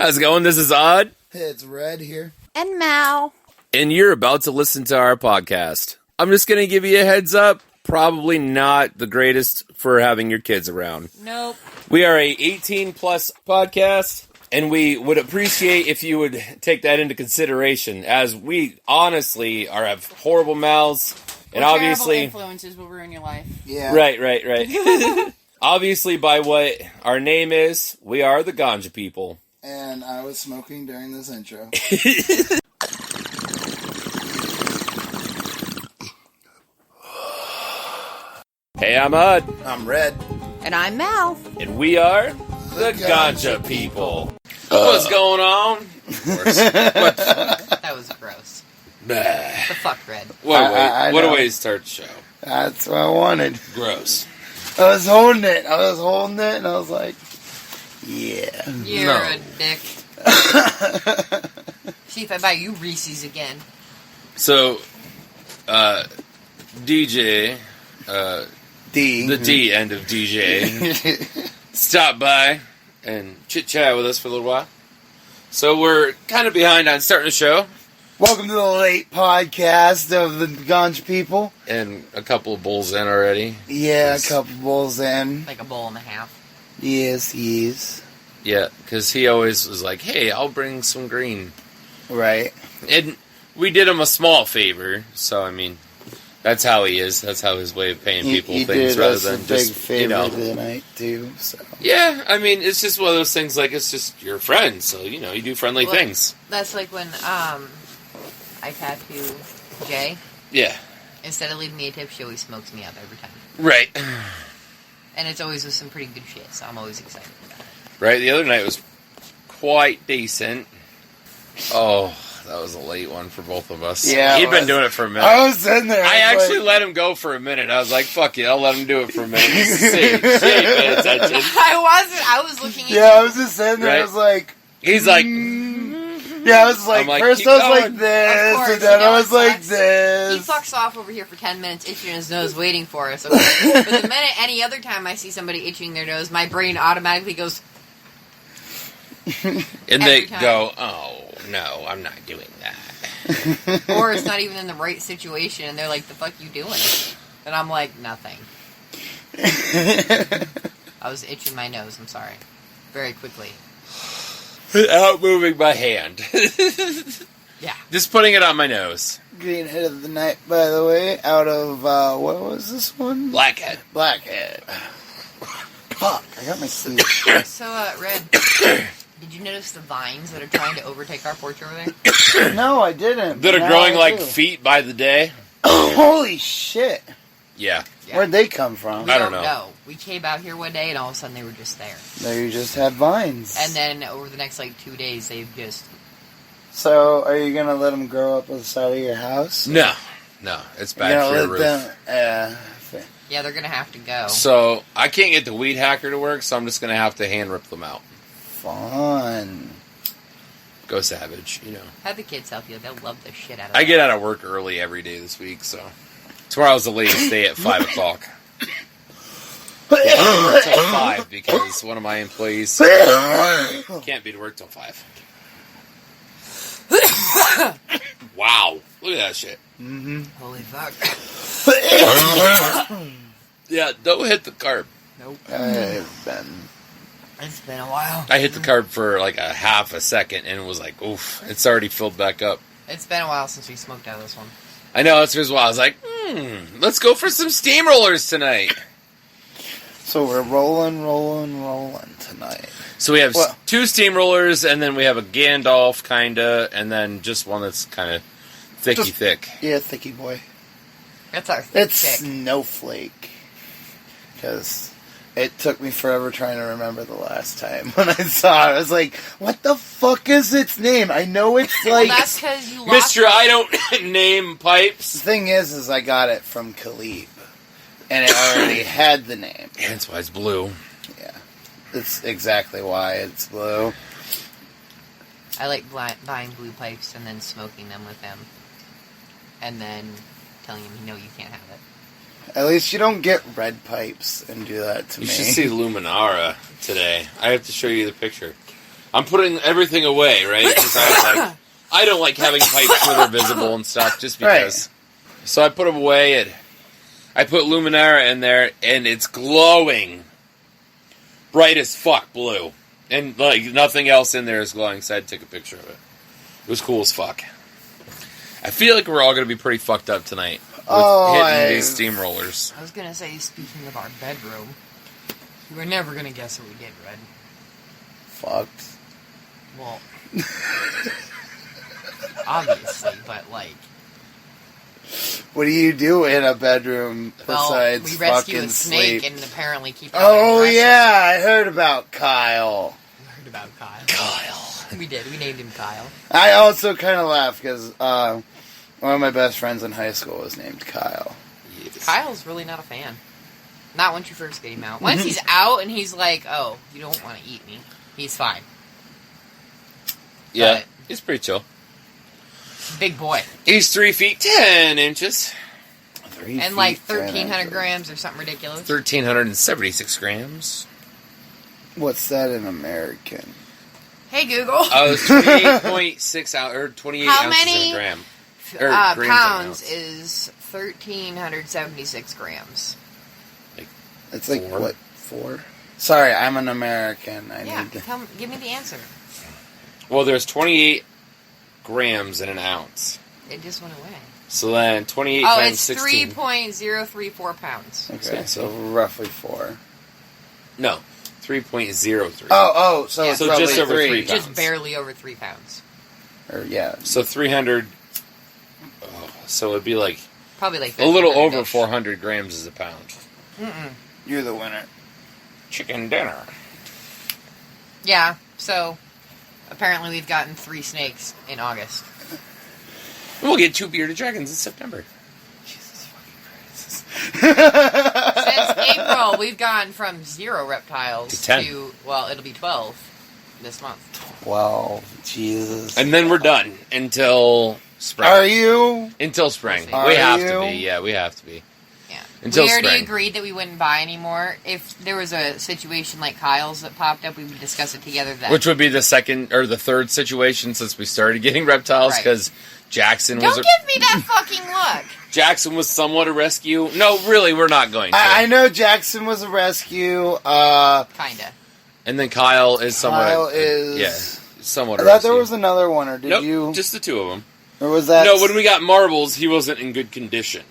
How's it going? This is Odd. It's Red here. And Mal. And you're about to listen to our podcast. I'm just going to give you a heads up. Probably not the greatest for having your kids around. Nope. We are a 18-plus podcast, and we would appreciate if you would take that into consideration, as we honestly have horrible mouths. And obviously, influences will ruin your life. Yeah. Right. Obviously, by what our name is, we are the Ganja people. And I was smoking during this intro. Hey, I'm Hud. I'm Red. And I'm Mal. And we are the Ganja people. What's going on? Of course. That was gross. The fuck, Red. What a way to start the show. That's what I wanted. Gross. I was holding it, and I was like, yeah. You're a dick. See if I buy you Reese's again. So, DJ, the D end of DJ, stopped by and chit-chat with us for a little while. So we're kind of behind on starting the show. Welcome to the late podcast of the Ganja people. And a couple of bowls in already. Yeah, a couple bowls in. Like a bowl and a half. Yes. Yeah, because he always was like, hey, I'll bring some green. Right. And we did him a small favor, so I mean, that's how he is. That's how his way of paying people he things did rather us than a big just, favor tonight too. So. Yeah, I mean, it's just one of those things. Like, it's just your friend, so you do friendly things. That's like when I tattoo Jay. Yeah. Instead of leaving me a tip, she always smokes me up every time. Right. And it's always with some pretty good shit, so I'm always excited for that. Right. The other night was quite decent. Oh, that was a late one for both of us. Yeah, he'd been doing it for a minute. I was sitting there. I actually let him go for a minute. I was like, fuck it, I'll let him do it for a minute. See, she ain't paying attention. I was looking at you. I was just sitting there. Right. I was like, he's like, yeah, I was like, first I was going. like this, Course, and then I was like He this. fucks off over here for 10 minutes, itching his nose, waiting for us. Okay? But the minute any other time I see somebody itching their nose, my brain automatically goes. And Every they time. go, oh, no, I'm not doing that. Or it's not even in the right situation, and they're like, the fuck you doing? And I'm like, nothing. I was itching my nose, I'm sorry. Very quickly. Without moving my hand. Yeah. Just putting it on my nose. Green head of the night, by the way, out of, what was this one? Blackhead. Blackhead. Fuck, I got my sleeve. So, Red, did you notice the vines that are trying to overtake our porch over there? No, I didn't. That are Now growing I like do. feet by the day. Holy shit. Yeah. Yeah. Where'd they come from? I don't know. We came out here one day, and all of a sudden they were just there. They just had vines. And then over the next, 2 days, they've just... So, are you gonna let them grow up on the side of your house? No, it's bad for your roof. Yeah, they're going to have to go. So, I can't get the weed hacker to work, so I'm just going to have to hand rip them out. Fun. Go savage, Have the kids help you. They'll love the shit out of I it. get out of work early every day this week, so. Tomorrow's the latest day at 5 o'clock. Yeah, I work till 5 because one of my employees can't be to work till 5. Wow. Look at that shit. Mm-hmm. Holy fuck. Yeah, don't hit the carb. Nope. It's It's been a while. I hit the carb for like a half a second and it was like, oof, it's already filled back up. It's been a while since we smoked out of this one. I know, that's the reason why I was like, let's go for some steamrollers tonight. So we're rolling tonight. So we have 2 steamrollers, and then we have a Gandalf, kinda, and then just one that's kind of thick. Yeah, thicky boy. That's our thick It's chick. Snowflake. Because it took me forever trying to remember the last time when I saw it. I was like, what the fuck is its name? I know it's like... Well, that's because you lost Mr. I don't name The pipes. thing is I got it from Khalib. And it already had the name. That's why it's blue. Yeah. That's exactly why it's blue. I like buying blue pipes and then smoking them with him. And then telling him, no, you can't have it. At least you don't get red pipes and do that to You me. should see Luminara today. I have to show you the picture. I'm putting everything away, right? Because I was like, I don't like having pipes where they're visible and stuff, just because. Right. So I put them away, and I put Luminara in there, and it's glowing. Bright as fuck blue. And, like, nothing else in there is glowing, so I had to take a picture of it. It was cool as fuck. I feel like we're all going to be pretty fucked up tonight with hitting these steamrollers. I was going to say, speaking of our bedroom, you were never going to guess what we did, Red. Fucked. Well, obviously, but, like... What do you do in a bedroom besides we rescue fucking a snake sleep? and apparently keep it I heard about Kyle. You heard about Kyle. Kyle. We did. We named him Kyle. I also kind of laughed because one of my best friends in high school was named Kyle. Yes. Kyle's really not a fan. Not once you first get him out. Once he's out and he's like, oh, you don't want to eat me, he's fine. Yeah, he's pretty chill. Big boy. He's 3 feet 10 inches. And like 1,300 grams or something ridiculous. 1,376 grams. What's that in American? Hey, Google. Oh, it's 28.6 or 28 How ounces many in a gram. Pounds is 1,376 grams? It's like, four? What, 4? Sorry, I'm an American. Give me the answer. Well, there's 28 grams in an ounce. It just went away. So then 28 times 16. Oh, it's 3.034 pounds. Okay, so roughly 4. No, 3.03. So it's so just over 3 pounds. Just barely over 3 pounds. So 300. So it'd be like probably like a little over 400 grams is a pound. You're the winner. Chicken dinner. Yeah. So apparently we've gotten 3 snakes in August. We'll get 2 bearded dragons in September. Jesus fucking Christ. Since April, we've gone from 0 reptiles to 10. It'll be 12 this month. 12. Jesus. And then we're done until spring. Are you? Until spring. Are we have to be. Yeah, we have to be. Yeah. Until we already spring. agreed that we wouldn't buy anymore. If there was a situation like Kyle's that popped up, we would discuss it together then. Which would be the second or the third situation since we started getting reptiles because Jackson was. Don't give me that fucking look. Jackson was somewhat a rescue. No, really, we're not going to. I know Jackson was a rescue. Kinda. And then Kyle is somewhat. Somewhat. I thought there was another one, or did you? Just the 2 of them. Or was that? No, when we got Marbles, he wasn't in good condition.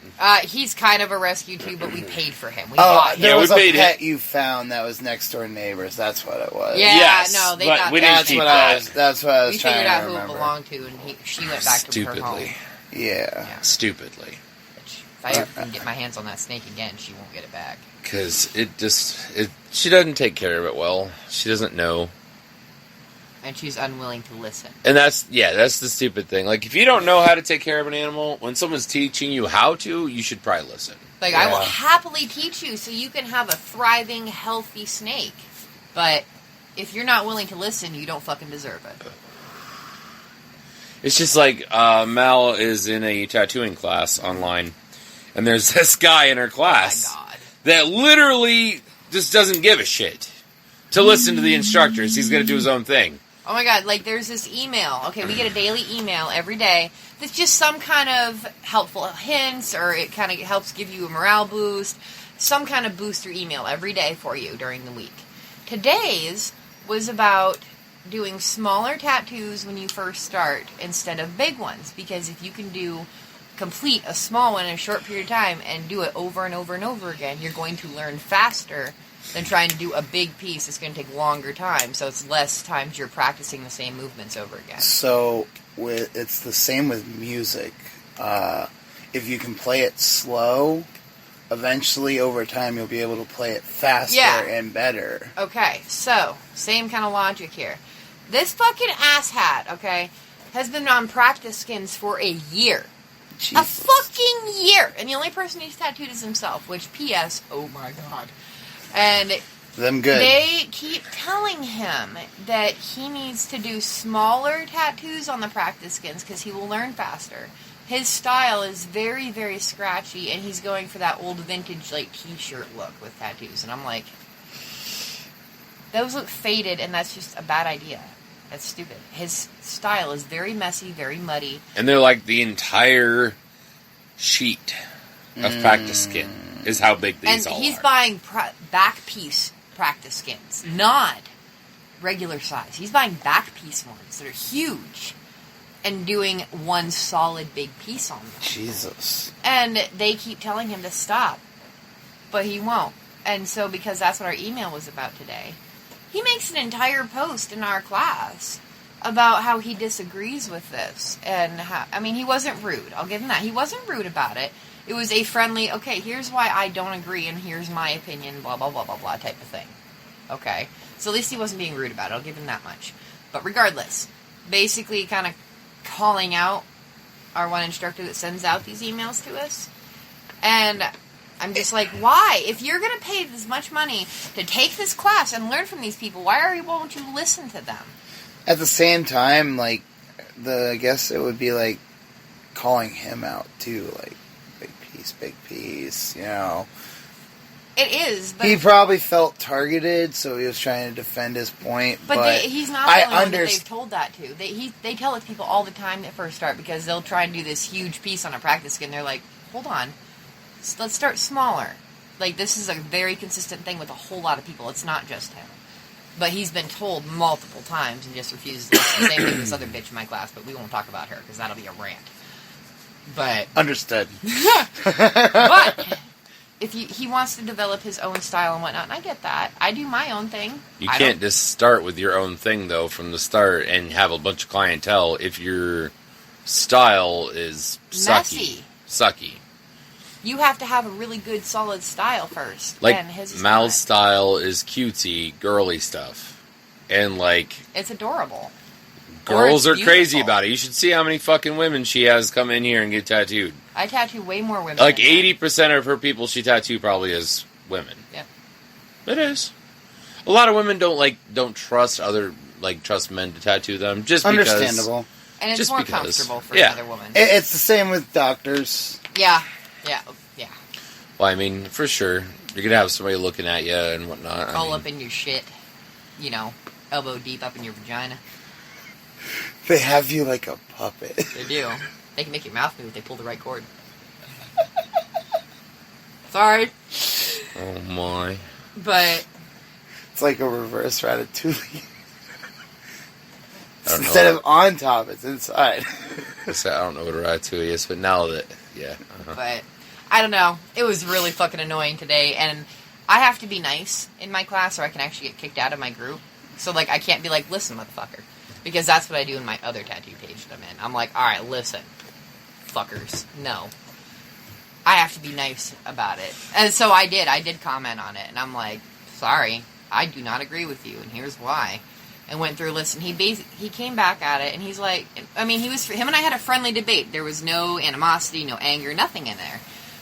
He's kind of a rescue too, but we paid for him. We bought him. There was a pet you found that was next door neighbors. That's what it was. Yeah, yes, no, they but got we that. didn't keep that. That's what I was trying to remember. We figured out who it belonged to, and she went back to her home. Yeah. Stupidly. If I ever can get my hands on that snake again, she won't get it back. Because she doesn't take care of it well. She doesn't know. And she's unwilling to listen. And that's the stupid thing. Like, if you don't know how to take care of an animal, when someone's teaching you how to, you should probably listen. Like, I will happily teach you so you can have a thriving, healthy snake. But if you're not willing to listen, you don't fucking deserve it. It's just like Mal is in a tattooing class online, and there's this guy in her class that literally just doesn't give a shit to listen to the instructors. He's going to do his own thing. Oh my god, like there's this email. Okay, we get a daily email every day that's just some kind of helpful hints, or it kind of helps give you a morale boost. Some kind of booster email every day for you during the week. Today's was about doing smaller tattoos when you first start instead of big ones. Because if you can complete a small one in a short period of time and do it over and over and over again, you're going to learn faster than trying to do a big piece. It's going to take longer time, so it's less times you're practicing the same movements over again. So it's the same with music. If you can play it slow, eventually over time you'll be able to play it faster and better. Okay, so same kind of logic here. This fucking asshat, okay, has been on practice skins for a year. Jesus. A fucking year! And the only person who's tattooed is himself, which, P.S., oh my god. And them good. They keep telling him that he needs to do smaller tattoos on the practice skins because he will learn faster. His style is very, very scratchy, and he's going for that old vintage, like, t-shirt look with tattoos. And I'm like, those look faded, and that's just a bad idea. That's stupid. His style is very messy, very muddy. And they're like the entire sheet of practice skin is how big these all are. And he's buying back piece practice skins, not regular size. He's buying back piece ones that are huge and doing one solid big piece on them. Jesus. And they keep telling him to stop, but he won't. And so, because that's what our email was about today, he makes an entire post in our class about how he disagrees with this. And how, I mean, he wasn't rude. I'll give him that. He wasn't rude about it. It was a friendly, okay, here's why I don't agree, and here's my opinion, blah, blah, blah, blah, blah, type of thing. Okay? So at least he wasn't being rude about it. I'll give him that much. But regardless, basically kind of calling out our one instructor that sends out these emails to us. And I'm just like, why? If you're going to pay this much money to take this class and learn from these people, won't you listen to them? At the same time, like, I guess it would be like calling him out too, like, big piece, you know. It is, but... He probably felt targeted, so he was trying to defend his point, but he's not the only one that they've told that to. They tell it to people all the time at first start, because they'll try and do this huge piece on a practice skin. They're like, hold on, let's start smaller. Like, this is a very consistent thing with a whole lot of people. It's not just him. But he's been told multiple times and just refuses to listen. Same thing with this other bitch in my class, but we won't talk about her, because that'll be a rant. But... Understood. But... If he wants to develop his own style and whatnot, and I get that. I do my own thing. You can't just start with your own thing, though, from the start and have a bunch of clientele if your style is messy. Sucky. You have to have a really good, solid style first. Like, and his is Mal's not. style is cutesy, girly stuff. And, like... It's adorable. Girls are crazy about it. You should see how many fucking women she has come in here and get tattooed. I tattoo way more women. Like 80% of her people she tattooed probably is women. Yep. It is. A lot of women don't trust trust men to tattoo them just because. Understandable. And it's just more because. comfortable for Yeah. another woman. It's the same with doctors. Yeah. Well, I mean, for sure, you're gonna have somebody looking at you and whatnot. All up in your shit. You know, elbow deep up in your vagina. They have you like a puppet. They do. They can make your mouth move if they pull the right cord. Sorry. Oh my. But... It's like a reverse ratatouille. Instead of on top, it's inside. I don't know what a ratatouille is, but now that... Yeah. Uh-huh. But, I don't know. It was really fucking annoying today, and I have to be nice in my class or I can actually get kicked out of my group. So, like, I can't be like, listen, motherfucker. Because that's what I do in my other tattoo page that I'm in. I'm like, alright, listen, fuckers, no. I have to be nice about it. And so I did. I did comment on it. And I'm like, sorry, I do not agree with you, and here's why. And went through a list, and he came back at it, and he's like, I mean, him and I had a friendly debate. There was no animosity, no anger, nothing in there.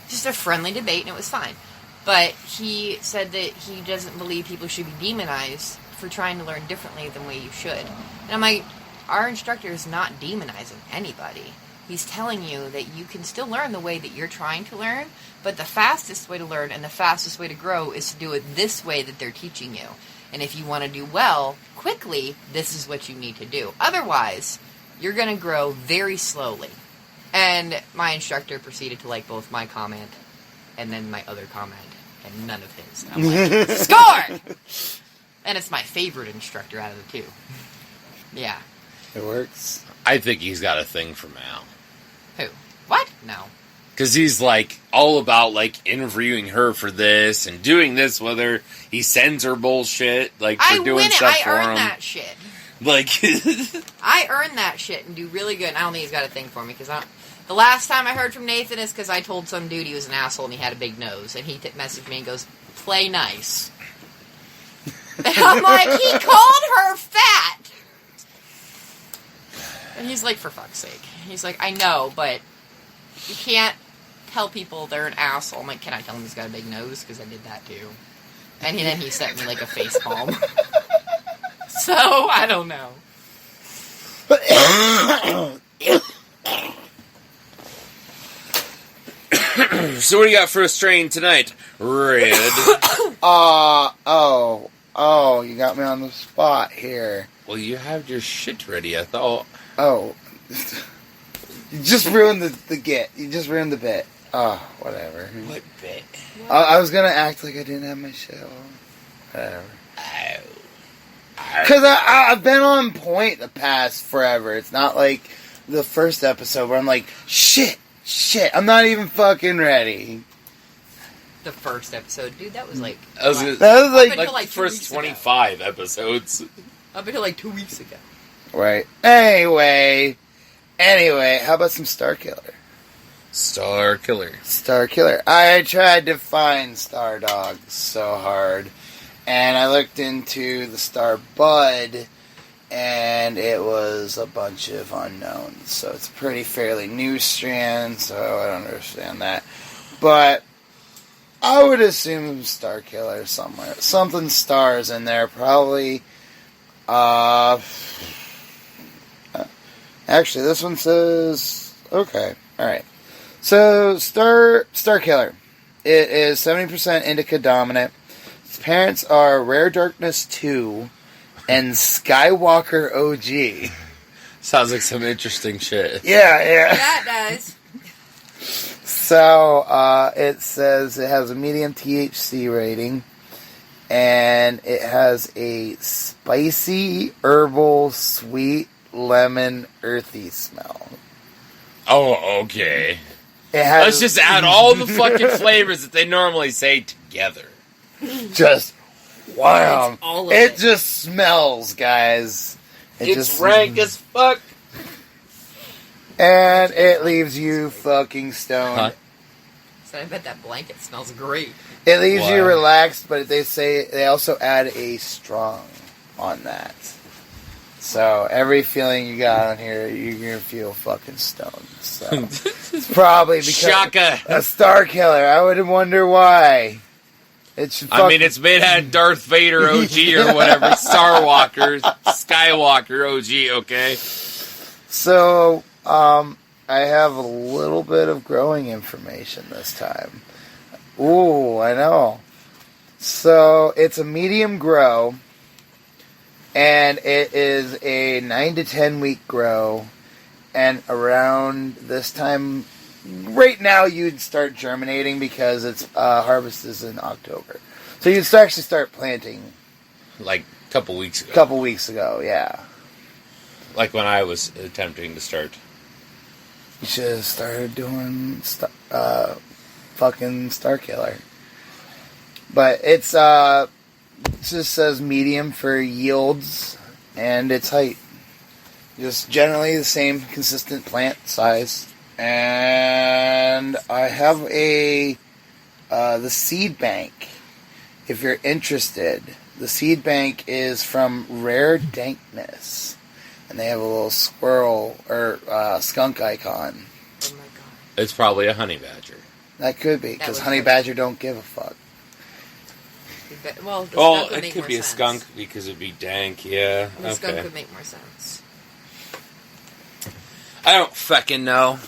Just a friendly debate, and it was fine. But he said that he doesn't believe people should be demonized for trying to learn differently than the way you should. And I'm like, our instructor is not demonizing anybody. He's telling you that you can still learn the way that you're trying to learn, but the fastest way to learn and the fastest way to grow is to do it this way that they're teaching you. And if you want to do well, quickly, this is what you need to do. Otherwise, you're going to grow very slowly. And my instructor proceeded to like both my comment and then my other comment, and none of his. And I'm like, score! And it's my favorite instructor out of the two. Yeah. It works. I think he's got a thing for Mal. Who? What? No. Because he's, like, all about, like, interviewing her for this and doing this with her. He sends her bullshit, like, for doing stuff for him. I earn that shit. Like... I earn that shit and do really good. And I don't think he's got a thing for me, because the last time I heard from Nathan is because I told some dude he was an asshole and he had a big nose. And he messaged me and goes, play nice. And I'm like, he called her fat! And he's like, for fuck's sake. He's like, I know, but you can't tell people they're an asshole. I'm like, can I tell him he's got a big nose? Because I did that too. And then he sent me like a face palm. So, I don't know. So what do you got for a strain tonight, Red? Oh, you got me on the spot here. Well, you have your shit ready, I thought. Oh. You just ruined the get. You just ruined the bit. Oh, whatever. What bit? I was gonna act like I didn't have my shit on. Whatever. Oh. Because I've been on point the past forever. It's not like the first episode where I'm like, shit, I'm not even fucking ready. The first episode, dude, that was like... That was like the first 25 episodes. Up until like 2 weeks ago. Right. Anyway, how about some Star Killer? Star Killer. I tried to find Star Dogs so hard, and I looked into the Star Bud, and it was a bunch of unknowns. So it's a pretty fairly new strand, so I don't understand that. But I would assume Star Killer somewhere. Something stars in there, probably. Actually, this one says... Okay, alright. So, Star Killer. It is 70% indica dominant. Its parents are Rare Darkness 2 and Skywalker OG. Sounds like some interesting shit. Yeah. That does. So, it says it has a medium THC rating, and it has a spicy, herbal, sweet, lemon, earthy smell. Oh, okay. Let's just add all the fucking flavors that they normally say together. Just, wow. It it. just smells, guys. It's rank as fuck. And it leaves you fucking stoned. Huh? So I bet that blanket smells great. It leaves you Wow. relaxed, but they also add a strong on that. So every feeling you got on here, you're gonna feel fucking stoned. So it's probably because Shaka. a Star Killer. I would wonder why. It's it's made out of Darth Vader OG or whatever. Skywalker OG, okay? So, I have a little bit of growing information this time. Ooh, I know. So, it's a medium grow, and it is a 9 to 10 week grow, and around this time, right now you'd start germinating because its harvest is in October. So you'd actually start planting. Like a couple weeks ago. A couple weeks ago, yeah. Like when I was attempting to start. You should have started doing fucking Star Killer. But it just says medium for yields and its height. Just generally the same consistent plant size. And I have the seed bank. If you're interested, the seed bank is from Rare Dankness. And they have a little squirrel or skunk icon. Oh my god. It's probably a honey badger. That could be, because honey badger don't give a fuck. Well, it could be a skunk because it'd be dank, yeah. The skunk would make more sense. I don't fucking know.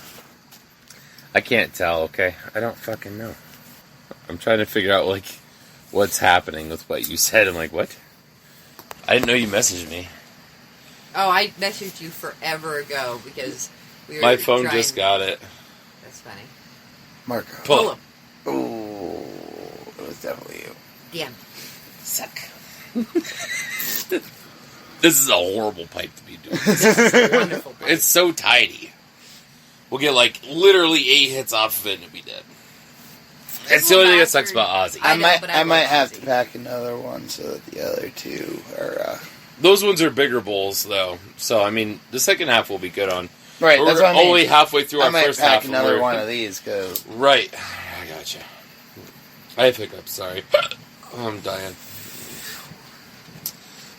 I can't tell, okay? I don't fucking know. I'm trying to figure out, like, what's happening with what you said. I'm like, what? I didn't know you messaged me. Oh, I messaged you forever ago because we were My phone just got it. That's funny. Marco. Pull him. Ooh, it was definitely you. Damn. Suck. This is a horrible pipe to be doing. This is a wonderful pipe. It's so tidy. We'll get, like, literally 8 hits off of it and it'll be dead. That's the only thing that sucks about Ozzy. I might love have Ozzy. to pack another one so that the other two are... Those ones are bigger bowls, though. So, I mean, the second half will be good on. Right, We're that's what I mean. only halfway through our first half. I might pack another one of these, because... Right. I gotcha. I have hiccups, sorry. I'm dying.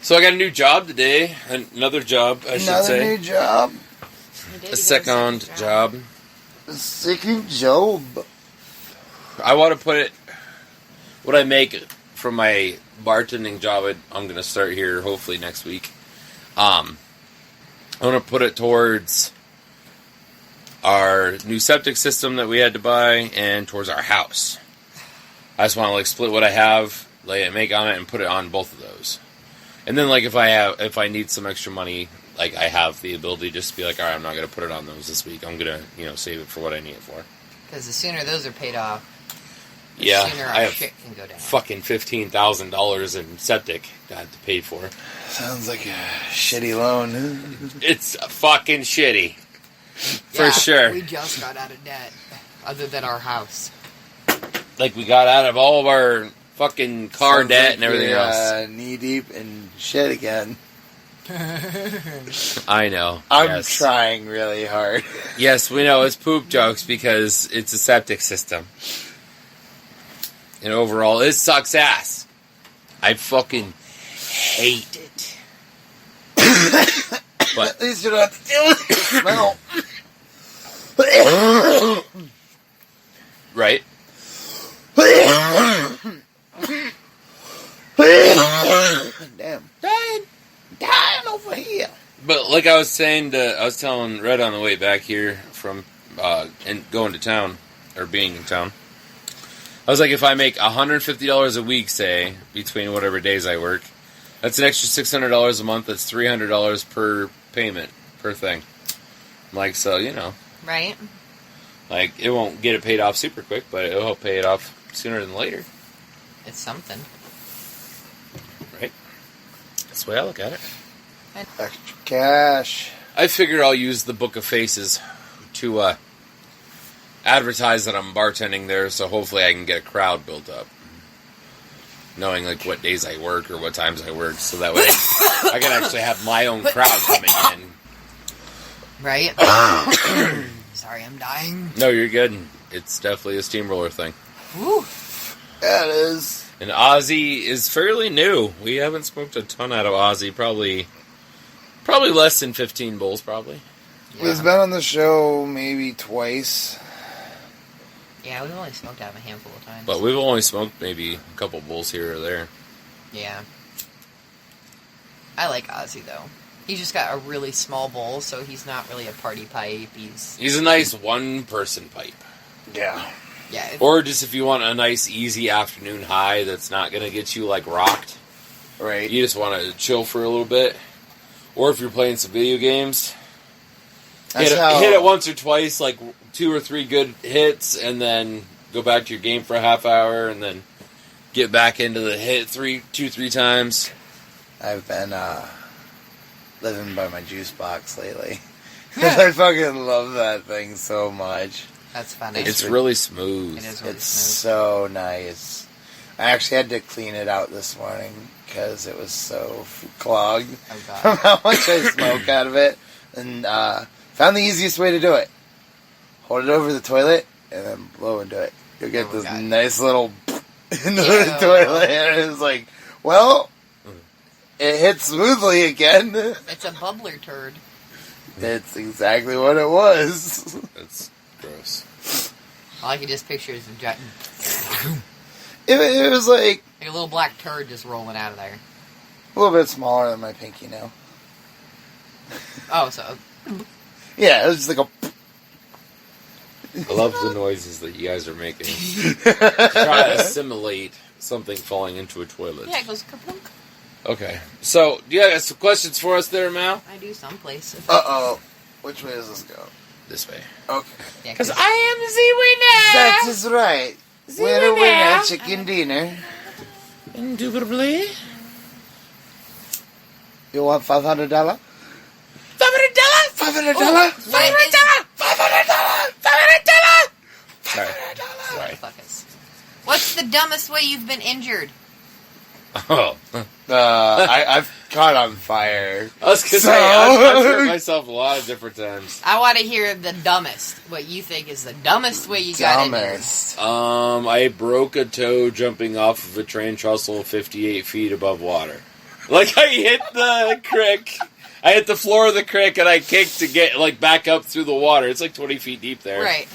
So I got a new job today. Another job, I should say. Another new job? A second job. A second job. I want to put it... What I make from my bartending job, I'm going to start here hopefully next week. I want to put it towards our new septic system that we had to buy and towards our house. I just want to like split what I have, make on it, and put it on both of those. And then, like, if I need some extra money, like, I have the ability just to be like, all right, I'm not going to put it on those this week. I'm going to, save it for what I need it for. Because the sooner those are paid off, the Yeah, sooner I our have shit can go down. fucking $15,000 in septic got to pay for. Sounds like a shitty loan. It's fucking shitty. For Yeah, sure. We just got out of debt, other than our house. Like, we got out of all of our fucking car Sounds debt like and everything you're, else. Knee deep in shit again. I know. I'm yes. trying really hard. Yes, we know it's poop jokes because it's a septic system. And overall, it sucks ass. I fucking hate it. But At least you don't have to deal with the smell. right? Damn. Dying over here. But like I was telling Red on the way back here from and going to town or being in town. I was like, if I make $150 a week, say, between whatever days I work, that's an extra $600 a month. That's $300 per payment per thing. I'm like, so Right? like it won't get it paid off super quick, but it'll help pay it off sooner than later. It's something. Right? That's the way I look at it. Extra cash. I figure I'll use the Book of Faces to advertise that I'm bartending there, so hopefully I can get a crowd built up. Knowing like what days I work or what times I work, so that way I can actually have my own crowd coming in. Right? Sorry, I'm dying. No, you're good. It's definitely a steamroller thing. Woo. That is. And Aussie is fairly new. We haven't smoked a ton out of Aussie. Probably less than 15 bowls, probably. Yeah. It's been on the show maybe twice. Yeah, we've only smoked out of a handful of times. But we've only smoked maybe a couple bowls here or there. Yeah. I like Ozzy, though. He's just got a really small bowl, so he's not really a party pipe. He's a nice one-person pipe. Yeah. Yeah. Or just if you want a nice, easy afternoon high that's not going to get you, like, rocked. Right. You just want to chill for a little bit. Or if you're playing some video games, hit it once or twice, like 2 or 3 good hits, and then go back to your game for a half hour, and then get back into the hit 2-3 times. I've been living by my juice box lately. I fucking love that thing so much. That's funny. It's really smooth. It is really It's smooth. so nice. I actually had to clean it out this morning because it was so clogged Oh, from God. how much I smoke out of it. And found the easiest way to do it. Hold it over the toilet and then blow into it. You'll get Oh, this God. nice little into Ew. the toilet. And it's like, well, it hits smoothly again. It's a bubbler turd. That's exactly what it was. That's gross. All I can just picture is like It was like a little black turd just rolling out of there. a little bit smaller than my pinky now. Oh, so Yeah, it was just like a... I love the noises that you guys are making. Try to assimilate something falling into a toilet. yeah, it goes kerplunk. Okay. So, do you have some questions for us there, Mal? I do someplace. Uh-oh. Which way does this go? This way. Okay. Yeah, Because I am the winner! That is right. Winner, winner, chicken dinner. Indubitably. You want $500? $500? $500? Sorry. Motherfuckers. What's the dumbest way you've been injured? Oh. I've caught on fire. I was going to So- say, I've hurt myself a lot of different times. I want to hear the dumbest. What you think is the dumbest way you got injured. Dumbest. I broke a toe jumping off of a train trestle 58 feet above water. Like, I hit the creek. I hit the floor of the creek, and I kicked to get, like, back up through the water. It's like 20 feet deep there. Right.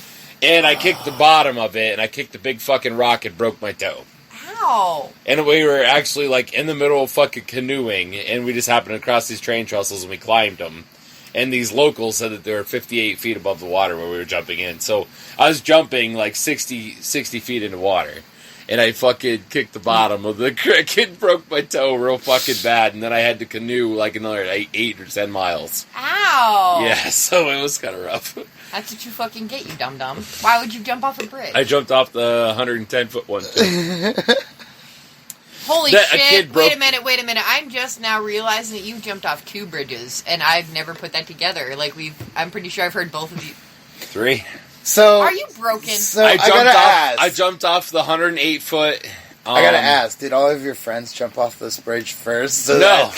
And I kicked the bottom of it, and I kicked a big fucking rock and broke my toe. Ow. And we were actually, like, in the middle of fucking canoeing, and we just happened to cross these train trestles, and we climbed them. And these locals said that they were 58 feet above the water where we were jumping in. So I was jumping, like, 60 feet into water. and I fucking kicked the bottom of the creek and broke my toe real fucking bad, and then I had to canoe like another 8 or 10 miles. Ow! Yeah, so it was kind of rough. That's what you fucking get, you dum-dum. Why would you jump off a bridge? I jumped off the 110-foot one, too. Holy A shit, kid wait a minute. I'm just now realizing that you jumped off 2 bridges, and I've never put that together. Like, I'm pretty sure I've heard both of you. 3. So are you broken? So I jumped off the 108-foot. I gotta ask, did all of your friends jump off this bridge first? So No.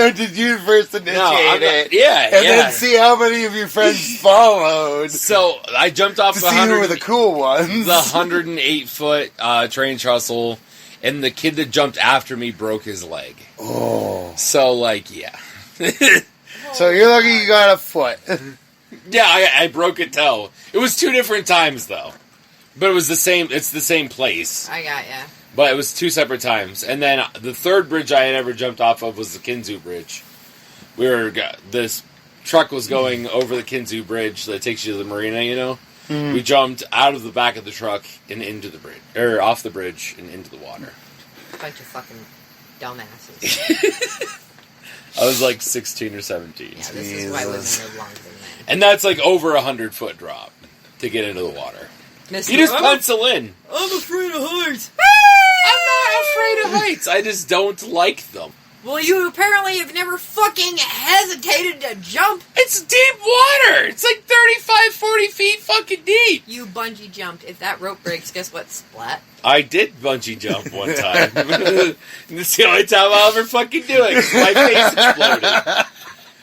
Or did you first initiate it? Yeah, and then see how many of your friends followed. So I jumped off to the see who were the cool ones. The 108-foot train trestle, and the kid that jumped after me broke his leg. Oh. So, like, yeah. So you're lucky you got a foot. Yeah, I broke a toe. It was 2 different times, though. But it was the same, it's the same place. I got ya. But it was 2 separate times. And then the third bridge I had ever jumped off of was the Kinzu Bridge. This truck was going over the Kinzu Bridge that takes you to the marina, you know? Mm. We jumped out of the back of the truck and into the bridge, or off the bridge and into the water. Bunch of fucking dumbasses. I was like 16 or 17. Yeah, this is why women live longer than men. And that's like over 100-foot drop to get into the water. Mr. You just pencil in. I'm afraid of heights. I'm not afraid of heights. I just don't like them. Well, you apparently have never fucking hesitated to jump. It's deep water. It's like 35, 40 feet fucking deep. You bungee jumped. If that rope breaks, guess what? Splat. I did bungee jump one time. It's the only time I'll ever fucking do it, 'cause my face exploded.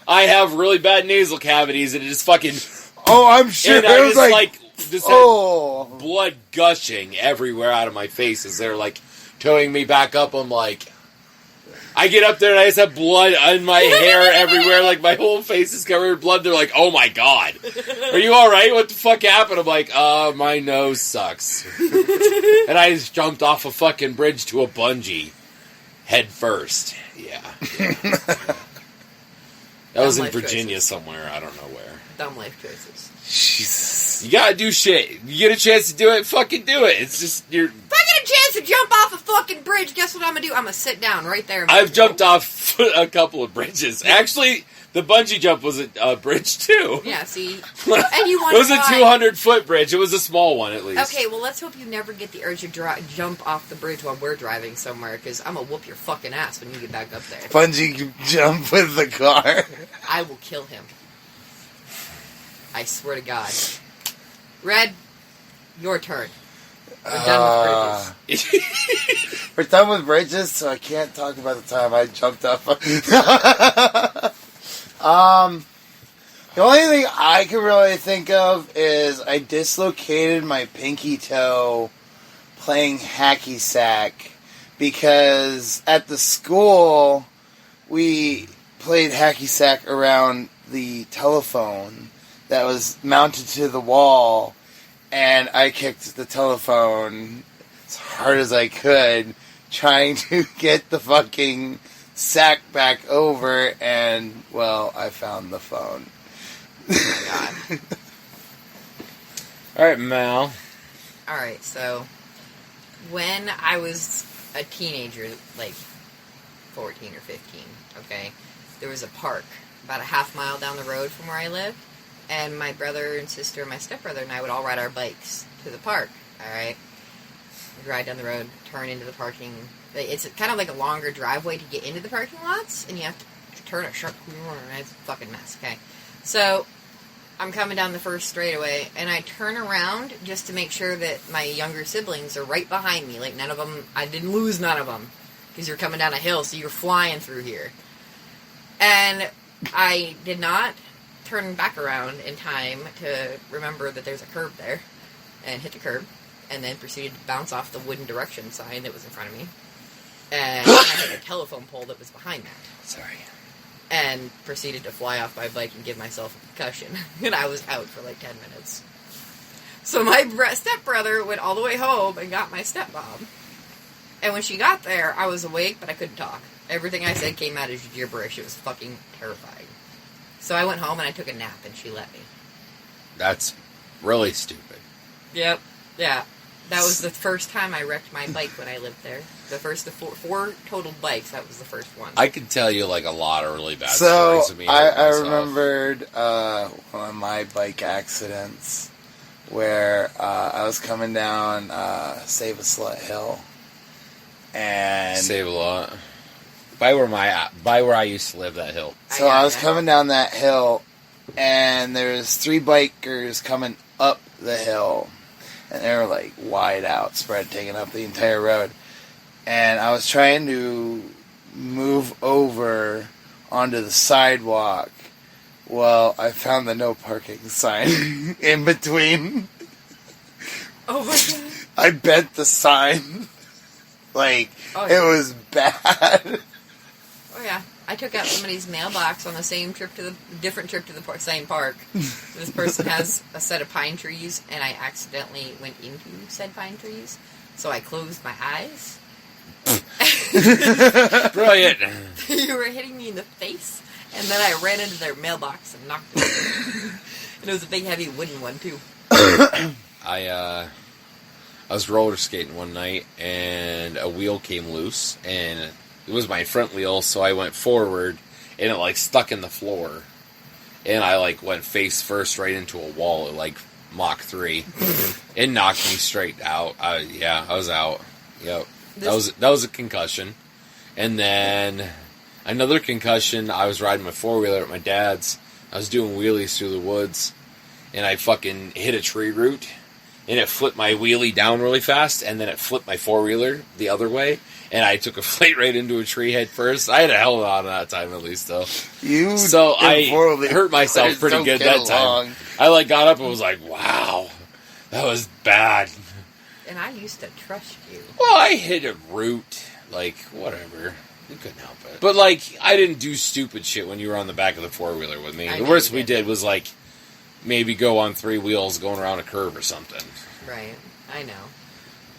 I have really bad nasal cavities, and it just fucking... Oh, I'm sure. And I it was just had blood gushing everywhere out of my face as they're, like, towing me back up. I'm like... I get up there and I just have blood on my hair everywhere, like my whole face is covered in blood. They're like, "Oh my god, are you all right? What the fuck happened?" I'm like, my nose sucks." And I just jumped off a fucking bridge to a bungee, head first. Yeah. That was in Virginia somewhere. I don't know where. Dumb life choices. Jesus. You gotta do shit. You get a chance to do it, fucking do it. It's just, you're... If I get a chance to jump off a fucking bridge, guess what I'm gonna do? I'm gonna sit down right there. I've jumped off a couple of bridges. Actually, the bungee jump was a bridge, too. Yeah, see? And you want It was a 200-foot bridge. It was a small one, at least. Okay, well, let's hope you never get the urge to jump off the bridge while we're driving somewhere, because I'm gonna whoop your fucking ass when you get back up there. Bungee jump with the car. I will kill him. I swear to God. Red, your turn. We're done with bridges. We're done with bridges, so I can't talk about the time I jumped up. The only thing I can really think of is I dislocated my pinky toe playing hacky sack because at the school we played hacky sack around the telephone that was mounted to the wall, and I kicked the telephone as hard as I could, trying to get the fucking sack back over, and, well, I found the phone. Oh my God. Alright, Mal. Alright, so when I was a teenager, like 14 or 15, okay, there was a park about a half mile down the road from where I lived. And my brother and sister and my stepbrother and I would all ride our bikes to the park, alright? We'd ride down the road, turn into the parking... It's kind of like a longer driveway to get into the parking lots, and you have to turn a sharp corner, and it's a fucking mess, okay? So, I'm coming down the first straightaway, and I turn around just to make sure that my younger siblings are right behind me. Like, none of them... I didn't lose none of them, because you're coming down a hill, so you're flying through here. And I did not turn back around in time to remember that there's a curb there, and hit the curb, and then proceeded to bounce off the wooden direction sign that was in front of me, and I hit a telephone pole that was behind that. Sorry. And proceeded to fly off my bike and give myself a concussion, and I was out for like 10 minutes. So my stepbrother went all the way home and got my stepmom, and when she got there, I was awake, but I couldn't talk. Everything I said came out as gibberish. It was fucking terrifying. So I went home and I took a nap, and she let me. That's really stupid. Yep. Yeah. That was the first time I wrecked my bike when I lived there. The four totaled bikes, that was the first one. I could tell you like a lot of really bad So stories of me. I remembered one of my bike accidents where I was coming down Save a Slut Hill, and Save a lot. By where I used to live, that hill. so I was coming down that hill, and there's 3 bikers coming up the hill, and they were like wide out, spread, taking up the entire road. And I was trying to move over onto the sidewalk. Well, I found the no parking sign in between. Oh my god. I bent the sign. Like, it was bad. Oh yeah. I took out somebody's mailbox on the different trip to the same park. This person has a set of pine trees, and I accidentally went into said pine trees. So I closed my eyes. Brilliant. You were hitting me in the face, and then I ran into their mailbox and knocked it over. And it was a big, heavy wooden one, too. I was roller skating one night, and a wheel came loose, and it was my front wheel, so I went forward, and it, like, stuck in the floor. And I, like, went face first right into a wall at, like, Mach 3. It knocked me straight out. I was out. Yep. That was a concussion. And then another concussion, I was riding my four-wheeler at my dad's. I was doing wheelies through the woods, and I fucking hit a tree root, and it flipped my wheelie down really fast, and then it flipped my four-wheeler the other way, and I took a flight right into a tree head first. I had a hell of a lot of that time, at least, though. So I hurt myself pretty good that time. I, like, got up and was like, wow, that was bad. And I used to trust you. Well, I hit a root, like, whatever. You couldn't help it. But, like, I didn't do stupid shit when you were on the back of the four-wheeler with me. The worst we did was, like, maybe go on 3 wheels going around a curve or something. Right. I know.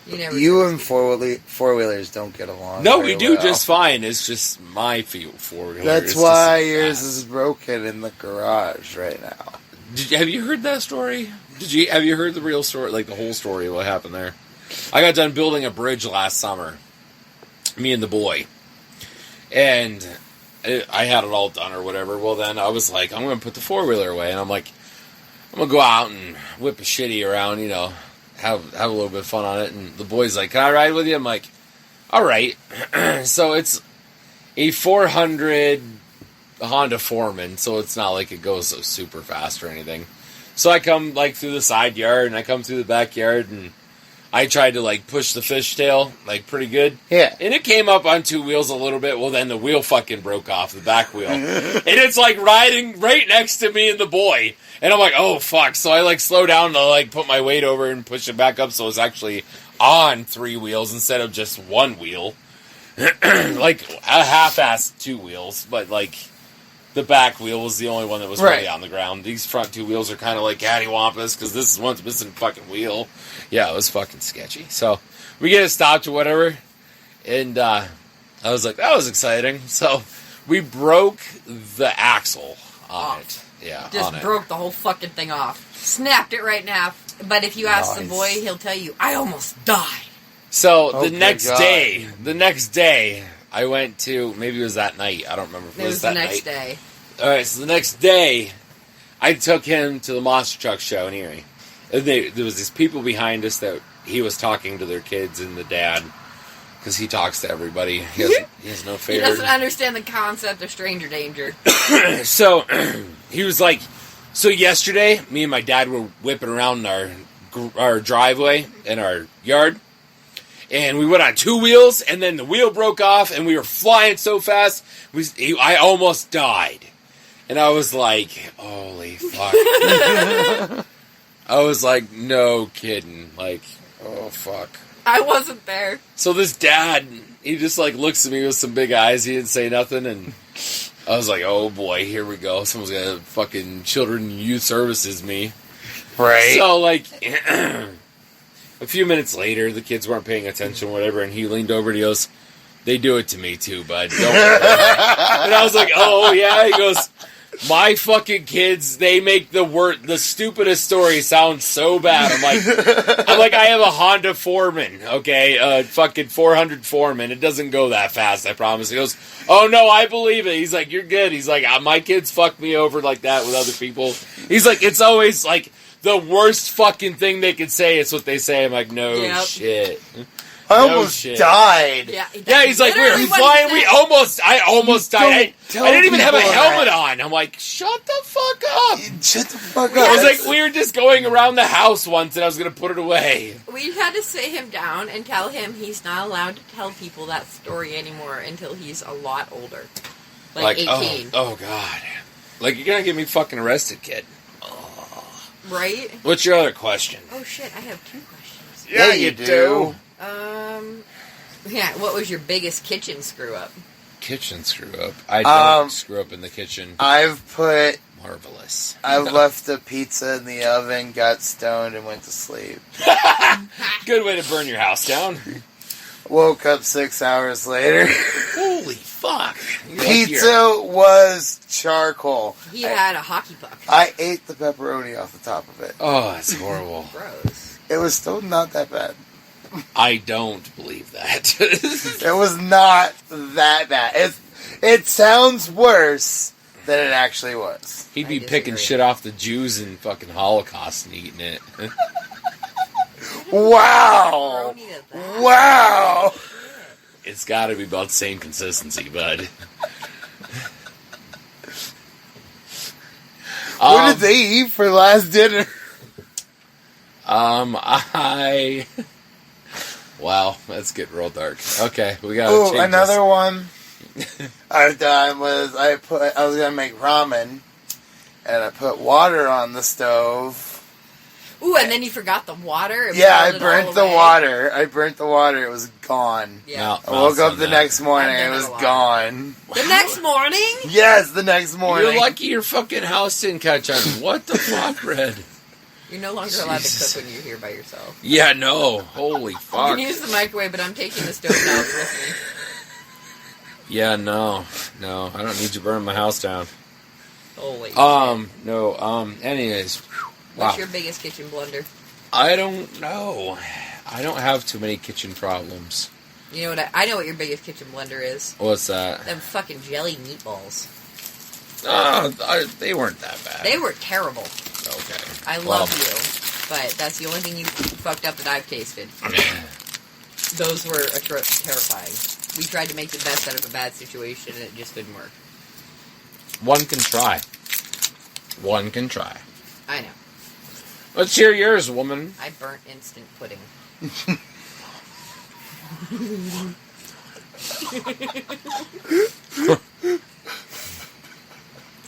You and four-wheelers don't get along. No, we do just fine. It's just my four-wheeler. That's why yours is broken in the garage right now. Have you heard that story? Have you heard the real story, like the whole story of what happened there? I got done building a bridge last summer, me and the boy, and I had it all done or whatever. Well, then I was like, I'm going to put the four-wheeler away, and I'm like, I'm going to go out and whip a shitty around, have a little bit of fun on it. And the boy's like, can I ride with you? I'm like, all right. So it's a 400 Honda Foreman, so it's not like it goes so super fast or anything. So I come, like, through the side yard, and I come through the backyard, and I tried to, like, push the fishtail, like, pretty good. Yeah. And it came up on 2 wheels a little bit. Well, then the wheel fucking broke off, the back wheel. And it's, like, riding right next to me and the boy. And I'm like, oh, fuck. So I, like, slow down to, like, put my weight over and push it back up so it's actually on 3 wheels instead of just 1 wheel. Like, a half-assed 2 wheels, but, like, the back wheel was the only one that was really on the ground. These front 2 wheels are kind of like cattywampus because this is one's missing fucking wheel. Yeah, it was fucking sketchy. So we get it stopped or whatever, and I was like, that was exciting. So we broke the axle on it. Yeah, just broke the whole fucking thing off. Snapped it right in half. But if you ask the boy, he'll tell you, I almost died. So the next day, I went to, maybe it was that night, I don't remember if it was that night. It was the next day. Alright, so the next day, I took him to the Monster Truck show in Erie. And there was these people behind us that he was talking to their kids and the dad, because he talks to everybody. He has no fear. He doesn't understand the concept of stranger danger. So, he was like, so yesterday, me and my dad were whipping around our driveway in our yard, and we went on 2 wheels, and then the wheel broke off, and we were flying so fast, I almost died. And I was like, holy fuck. I was like, no kidding. Like, oh fuck. I wasn't there. So this dad, he just like looks at me with some big eyes, he didn't say nothing, and I was like, oh boy, here we go. Someone's gonna fucking children and youth services me. Right. So like... A few minutes later, the kids weren't paying attention, whatever, and he leaned over and he goes, they do it to me too, bud. Don't worry. And I was like, oh, yeah. He goes, My fucking kids, they make the stupidest story sound so bad. I'm like, I have a Honda Foreman, okay? A fucking 400 Foreman. It doesn't go that fast, I promise. He goes, oh no, I believe it. He's like, you're good. He's like, my kids fuck me over like that with other people. He's like, it's always like the worst fucking thing they could say. It's what they say. I'm like, no shit. I almost died. Yeah, he's like, we were flying. I almost died. I didn't even have a helmet on. I'm like, shut the fuck up. Shut the fuck up. I was like, we were just going around the house once, and I was going to put it away. We had to sit him down and tell him he's not allowed to tell people that story anymore until he's a lot older. Like 18. Oh, God. Like, you're going to get me fucking arrested, kid. Right? What's your other question? Oh, shit, I have 2 questions. Yeah, you do. Yeah, what was your biggest kitchen screw-up? Kitchen screw-up? I don't screw up in the kitchen. Marvelous. I've left the pizza in the oven, got stoned, and went to sleep. Good way to burn your house down. Woke up 6 hours later. Holy fuck. Pizza was charcoal. He had a hockey puck. I ate the pepperoni off the top of it. Oh, that's horrible. Gross. It was still not that bad. I don't believe that. It was not that bad. It sounds worse than it actually was. He'd be picking shit off the Jews in fucking Holocaust and eating it. Wow! Wow! It's gotta be about the same consistency, bud. What did they eat for last dinner? Wow, that's getting real dark. Okay, we gotta change another one I've done was I was gonna make ramen, and I put water on the stove. Ooh, and then you forgot the water? I burnt the water. It was gone. Yeah. I woke up the next morning, it was gone. The next morning? Yes, the next morning. You're lucky your fucking house didn't catch on. What the fuck, Red? You're no longer allowed to cook when you're here by yourself. Yeah, no. Holy fuck. You can use the microwave, but I'm taking the stove now with me. Yeah, no. I don't need to burn my house down. Holy shit. No, anyways. What's your biggest kitchen blunder? I don't know. I don't have too many kitchen problems. You know what? I know what your biggest kitchen blunder is. What's that? Them fucking jelly meatballs. They weren't that bad. They were terrible. Okay. I love you, but that's the only thing you fucked up that I've tasted. Those were terrifying. We tried to make the best out of a bad situation, and it just didn't work. One can try. I know. Let's hear yours, woman. I burnt instant pudding.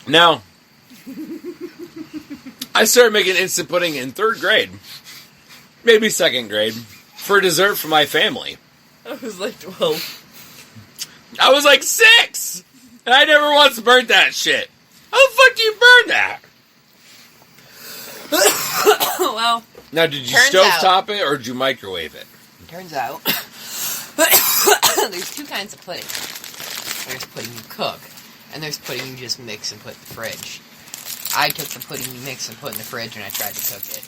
Now, I started making instant pudding in 3rd grade. Maybe 2nd grade. For dessert for my family. I was like 12. I was like 6! And I never once burnt that shit. How the fuck do you burn that? Well, now, did you stovetop it or did you microwave it? Turns out, there's 2 kinds of pudding. There's pudding you cook, and there's pudding you just mix and put in the fridge. I took the pudding you mix and put in the fridge, and I tried to cook it.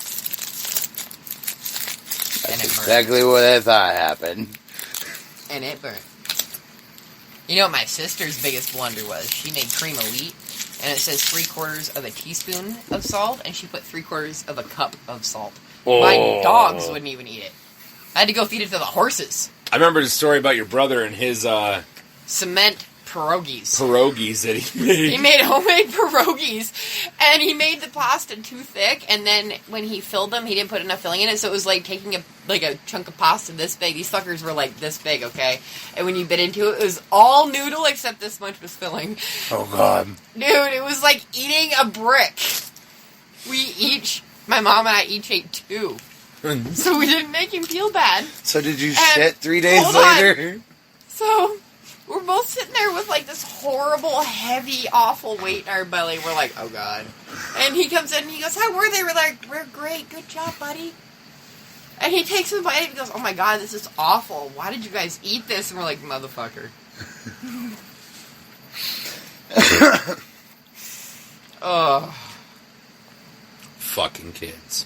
And it burned. Exactly what I thought happened. And it burnt. You know what my sister's biggest blunder was? She made cream elite, and it says 3/4 of a teaspoon of salt, and she put 3/4 of a cup of salt. Oh. My dogs wouldn't even eat it. I had to go feed it to the horses. I remember the story about your brother and his cement pierogies. Pierogies that he made. He made homemade pierogies, and he made the pasta too thick, and then when he filled them, he didn't put enough filling in it, so it was like taking a chunk of pasta this big. These suckers were like this big, okay? And when you bit into it, it was all noodle except this much was filling. Oh, God. Dude, it was like eating a brick. My mom and I each ate 2. So we didn't make him feel bad. So did you shit 3 days later? So we're both sitting there with like this horrible, heavy, awful weight in our belly. We're like, oh God. And he comes in and he goes, how were they? We're like, we're great. Good job, buddy. And he takes a bite and he goes, oh my God, this is awful. Why did you guys eat this? And we're like, motherfucker. Ugh. Fucking kids.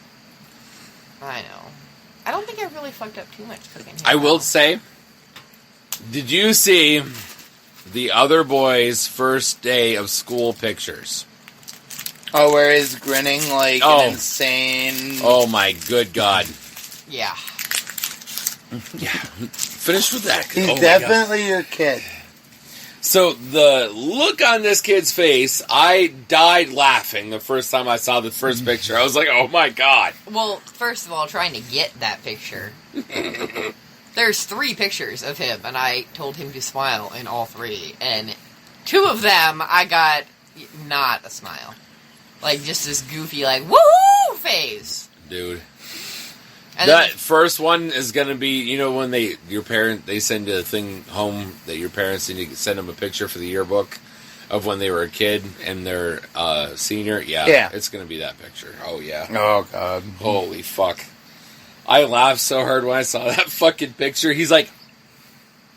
I know. I don't think I really fucked up too much cooking. I will say, did you see the other boy's first day of school pictures? Oh, where he's grinning like an insane... Oh my good God. Yeah. Yeah. Finish with that. He's definitely your kid. So the look on this kid's face, I died laughing the first time I saw the first picture. I was like, oh my God. Well, first of all, trying to get that picture. There's 3 pictures of him, and I told him to smile in all 3. And 2 of them, I got not a smile. Like, just this goofy, like, woohoo face. Dude. And that first one is going to be, you know, when they send a thing home that your parents need to send them a picture for the yearbook of when they were a kid and they're senior. Yeah. It's going to be that picture. Oh, yeah. Oh, God. Holy fuck. I laughed so hard when I saw that fucking picture. He's like,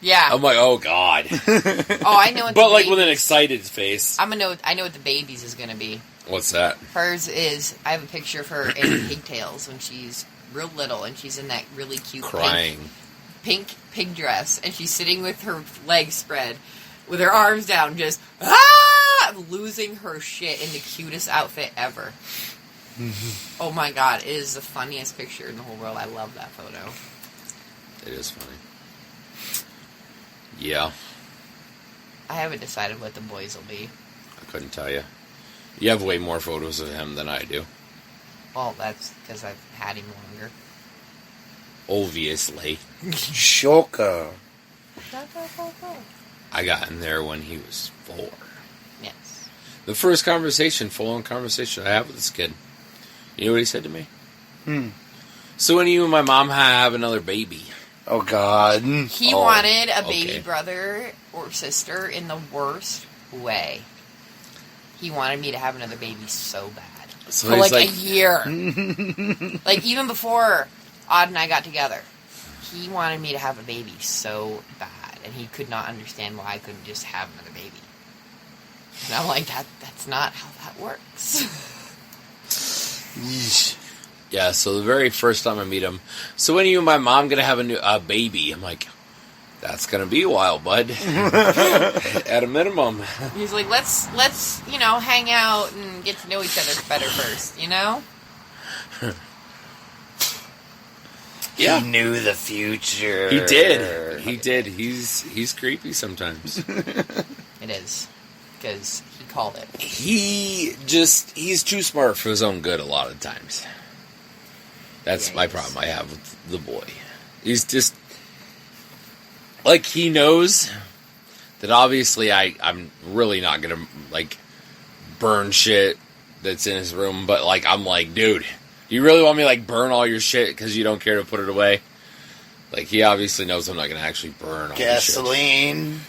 yeah. I'm like, oh, God. Oh, I know what but, like, with an excited face. I know what the baby's is going to be. What's that? Hers is, I have a picture of her in pigtails when she's real little, and she's in that really cute pink pig dress, and she's sitting with her legs spread, with her arms down, just losing her shit in the cutest outfit ever. Oh my God, it is the funniest picture in the whole world. I love that photo. It is funny. Yeah. I haven't decided what the boys will be. I couldn't tell you. You have way more photos of him than I do. Well, that's because I've had him longer. Obviously. Shocker. I got in there when he was 4. Yes. The first full-on conversation I had with this kid. You know what he said to me? So when you and my mom have another baby? Oh, God. He wanted a baby brother or sister in the worst way. He wanted me to have another baby so bad. So for like a year. Like, even before Odd and I got together, he wanted me to have a baby so bad, and he could not understand why I couldn't just have another baby. And I'm like, that's not how that works. Yeah, so the very first time I meet him, so when are you and my mom going to have a baby? I'm like, that's going to be a while, bud. At a minimum. He's like, let's hang out and get to know each other better first, you know? Yeah. He knew the future. He did. He's creepy sometimes. It is. Because he called it. He's too smart for his own good a lot of times. That's my problem I have with the boy. He's just... Like, he knows that obviously I'm really not going to, like, burn shit that's in his room. But, like, I'm like, dude, you really want me to, like, burn all your shit because you don't care to put it away? Like, he obviously knows I'm not going to actually burn all gasoline.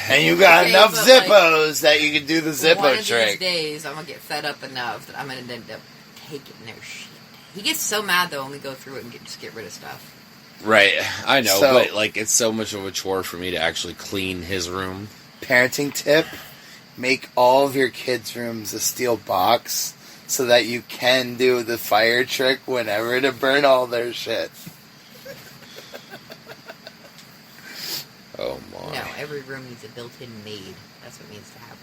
And you got enough Zippos that you can do the Zippo one of trick. These days, I'm going to get fed up enough that I'm going to end up taking their shit. He gets so mad, though, when we go through it and just get rid of stuff. Right, I know, but, like, it's so much of a chore for me to actually clean his room. Parenting tip, make all of your kids' rooms a steel box so that you can do the fire trick whenever to burn all their shit. Oh, my. No, every room needs a built-in maid. That's what needs to happen.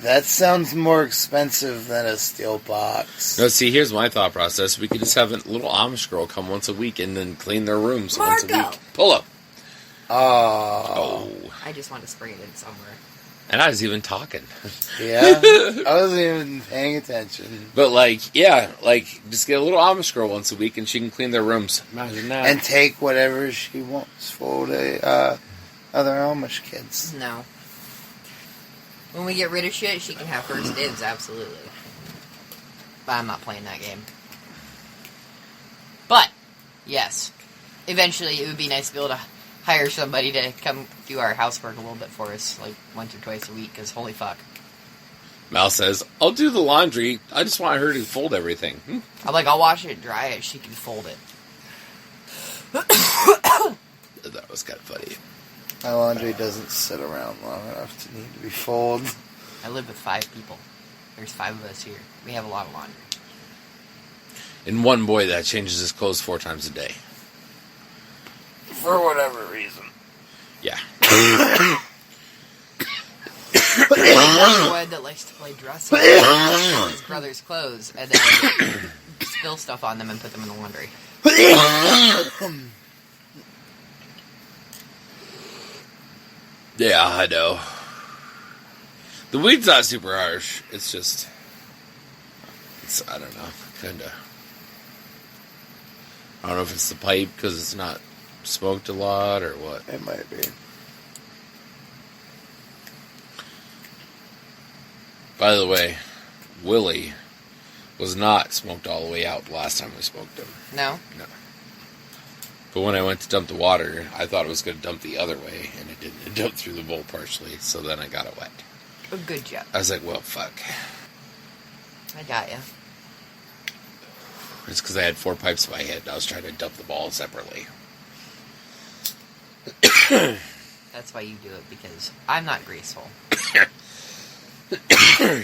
That sounds more expensive than a steel box. No, see, here's my thought process. We could just have a little Amish girl come once a week and then clean their rooms once a week. Pull up. Oh. I just want to spray it in somewhere. And I was even talking. Yeah? I wasn't even paying attention. But, like, yeah, like, just get a little Amish girl once a week and she can clean their rooms. Imagine that. And take whatever she wants for the other Amish kids. No. When we get rid of shit, she can have first dibs, absolutely. But I'm not playing that game. But, yes. Eventually, it would be nice to be able to hire somebody to come do our housework a little bit for us, like, once or twice a week, because holy fuck. Mal says, I'll do the laundry. I just want her to fold everything. I'm like, I'll wash it, dry it, she can fold it. That was kind of funny. My laundry doesn't sit around long enough to need to be folded. I live with 5 people. There's 5 of us here. We have a lot of laundry. And one boy that changes his clothes 4 times a day. For whatever reason. Yeah. One boy that likes to play dress up his brother's clothes and then spill stuff on them and put them in the laundry. Yeah, I know. The weed's not super harsh. It's just... I don't know. Kinda. I don't know if it's the pipe because it's not smoked a lot or what. It might be. By the way, Willie was not smoked all the way out the last time we smoked him. No? No. But when I went to dump the water, I thought it was going to dump the other way, and it didn't. It dumped through the bowl partially, so then I got it wet. A good job. I was like, well, fuck. I got you. It's because I had 4 pipes in my head, and I was trying to dump the ball separately. That's why you do it, because I'm not graceful. I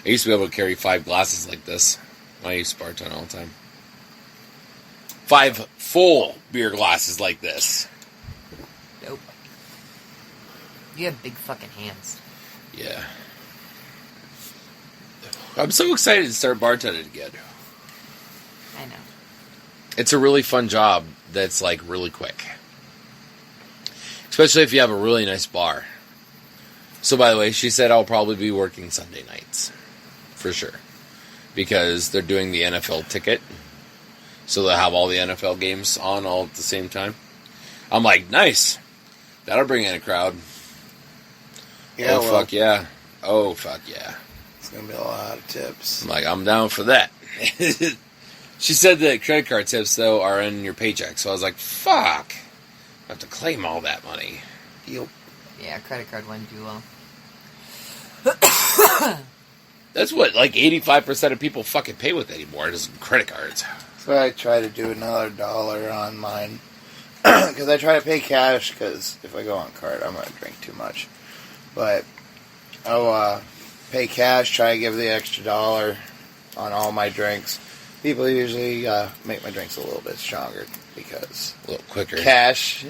used to be able to carry 5 glasses like this when I used to bartend all the time. 5 full beer glasses like this. Nope. You have big fucking hands. Yeah. I'm so excited to start bartending again. I know. It's a really fun job that's like really quick. Especially if you have a really nice bar. So by the way, she said I'll probably be working Sunday nights. For sure. Because they're doing the NFL ticket. So they'll have all the NFL games on all at the same time. I'm like, nice. That'll bring in a crowd. Yeah, fuck yeah. Oh, fuck yeah. It's going to be a lot of tips. I'm like, I'm down for that. She said that credit card tips, though, are in your paycheck. So I was like, fuck. I have to claim all that money. Yep. Yeah, credit card wouldn't do well. That's what, like, 85% of people fucking pay with anymore, is credit cards. So I try to do another $1 on mine. Because I try to pay cash, because if I go on card, I'm going to drink too much. But I'll pay cash, try to give the extra $1 on all my drinks. People usually make my drinks a little bit stronger, because... A little quicker. Cash.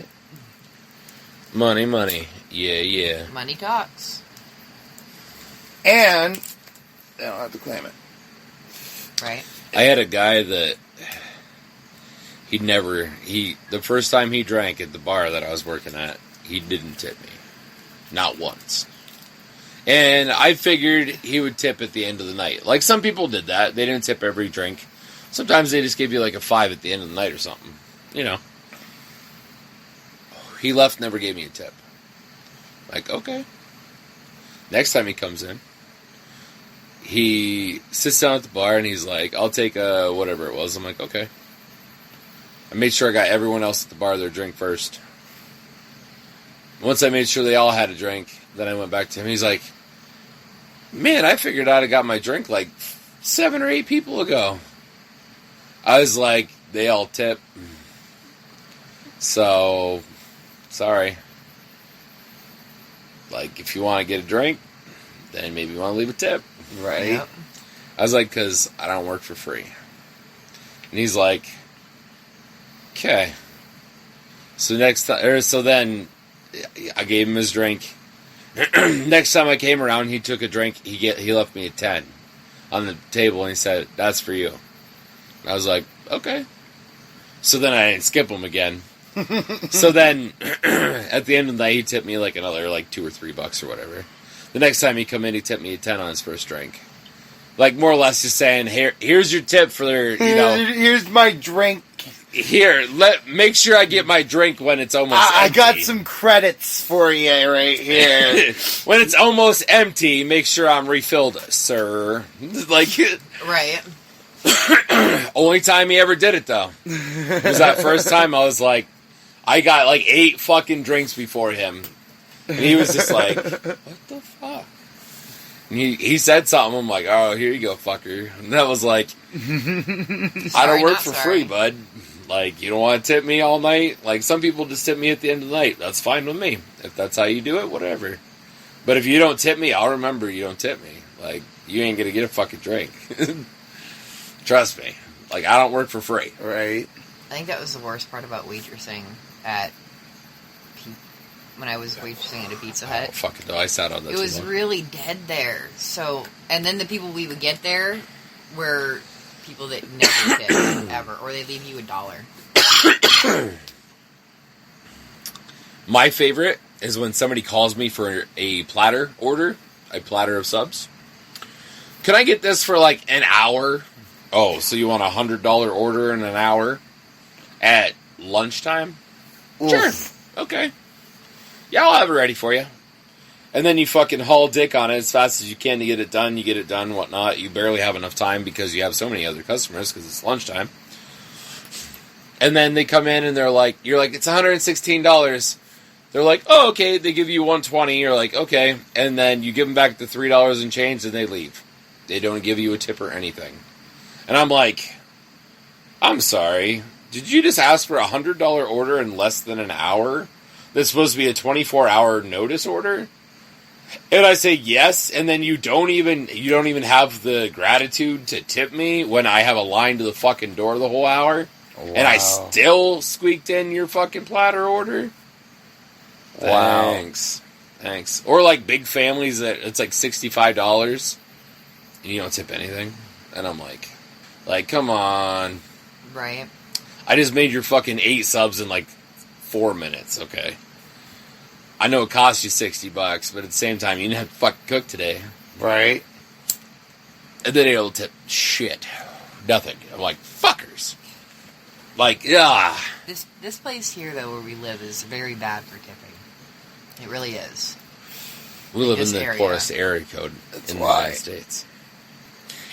Money, money. Yeah, yeah. Money talks. And they don't have to claim it. Right? I had a guy that... The first time he drank at the bar that I was working at, he didn't tip me. Not once. And I figured he would tip at the end of the night. Like, some people did that. They didn't tip every drink. Sometimes they just give you like a 5 at the end of the night or something. You know. He left, never gave me a tip. Like, okay. Next time he comes in, he sits down at the bar and he's like, I'll take whatever it was. I'm like, okay. I made sure I got everyone else at the bar their drink first. Once I made sure they all had a drink, then I went back to him. He's like, man, I figured I'd have got my drink like 7 or 8 people ago. I was like, they all tip. So, sorry. Like, if you want to get a drink, then maybe you want to leave a tip. Right? Yep. I was like, because I don't work for free. And he's like, okay. So then I gave him his drink. Next time I came around, he took a drink. He left me a 10 on the table, and he said, that's for you. And I was like, okay. So then I didn't skip him again. So then, at the end of the night, he tipped me like another like $2 or $3 or whatever. The next time he come in, he tipped me a 10 on his first drink. Like, more or less just saying, here's your tip for their, you know. Here's my drink. Here, make sure I get my drink when it's almost empty. I got some credits for you right here. When it's almost empty, make sure I'm refilled, sir. Like, Right. only time he ever did it, though. Was that first time I was like, I got like 8 fucking drinks before him. And he was just like, what the fuck? And he said something, I'm like, oh, here you go, fucker. And that was like, I don't work for free, bud. Like, you don't want to tip me all night? Like, some people just tip me at the end of the night. That's fine with me. If that's how you do it, whatever. But if you don't tip me, I'll remember you don't tip me. Like, you ain't gonna get a fucking drink. Trust me. Like, I don't work for free. Right. I think that was the worst part about waitressing at when I was waitressing at a Pizza Hut. Oh, fucking no, I sat on that. It was really dead there. So, and then the people we would get there were people that never tip ever, or they leave you $1. My favorite is when somebody calls me for a platter order, a platter of subs. Can I get this for like an hour? Oh, so you want a $100 order in an hour at lunchtime? Oof. Sure. Okay. Yeah, I'll have it ready for you. And then you fucking haul dick on it as fast as you can to get it done. You get it done, whatnot. You barely have enough time because you have so many other customers because it's lunchtime. And then they come in and they're like, you're like, it's $116. They're like, oh, okay. They give you $120. You're like, okay. And then you give them back the $3 and change and they leave. They don't give you a tip or anything. And I'm like, I'm sorry. Did you just ask for a $100 order in less than an hour? That's supposed to be a 24-hour notice order? And I say yes, and then you don't even have the gratitude to tip me when I have a line to the fucking door the whole hour? Wow. And I still squeaked in your fucking platter order? Wow. Thanks. Or like big families that it's like $65 and you don't tip anything. And I'm like, come on. Right. I just made your fucking 8 subs in like 4 minutes, okay? I know it cost you $60, but at the same time, you didn't have to fucking cook today. Right. And then they'll tip shit. Nothing. I'm like, fuckers. Like, yeah. This place here, though, where we live is very bad for tipping. It really is. We live in the poorest area code in the United States.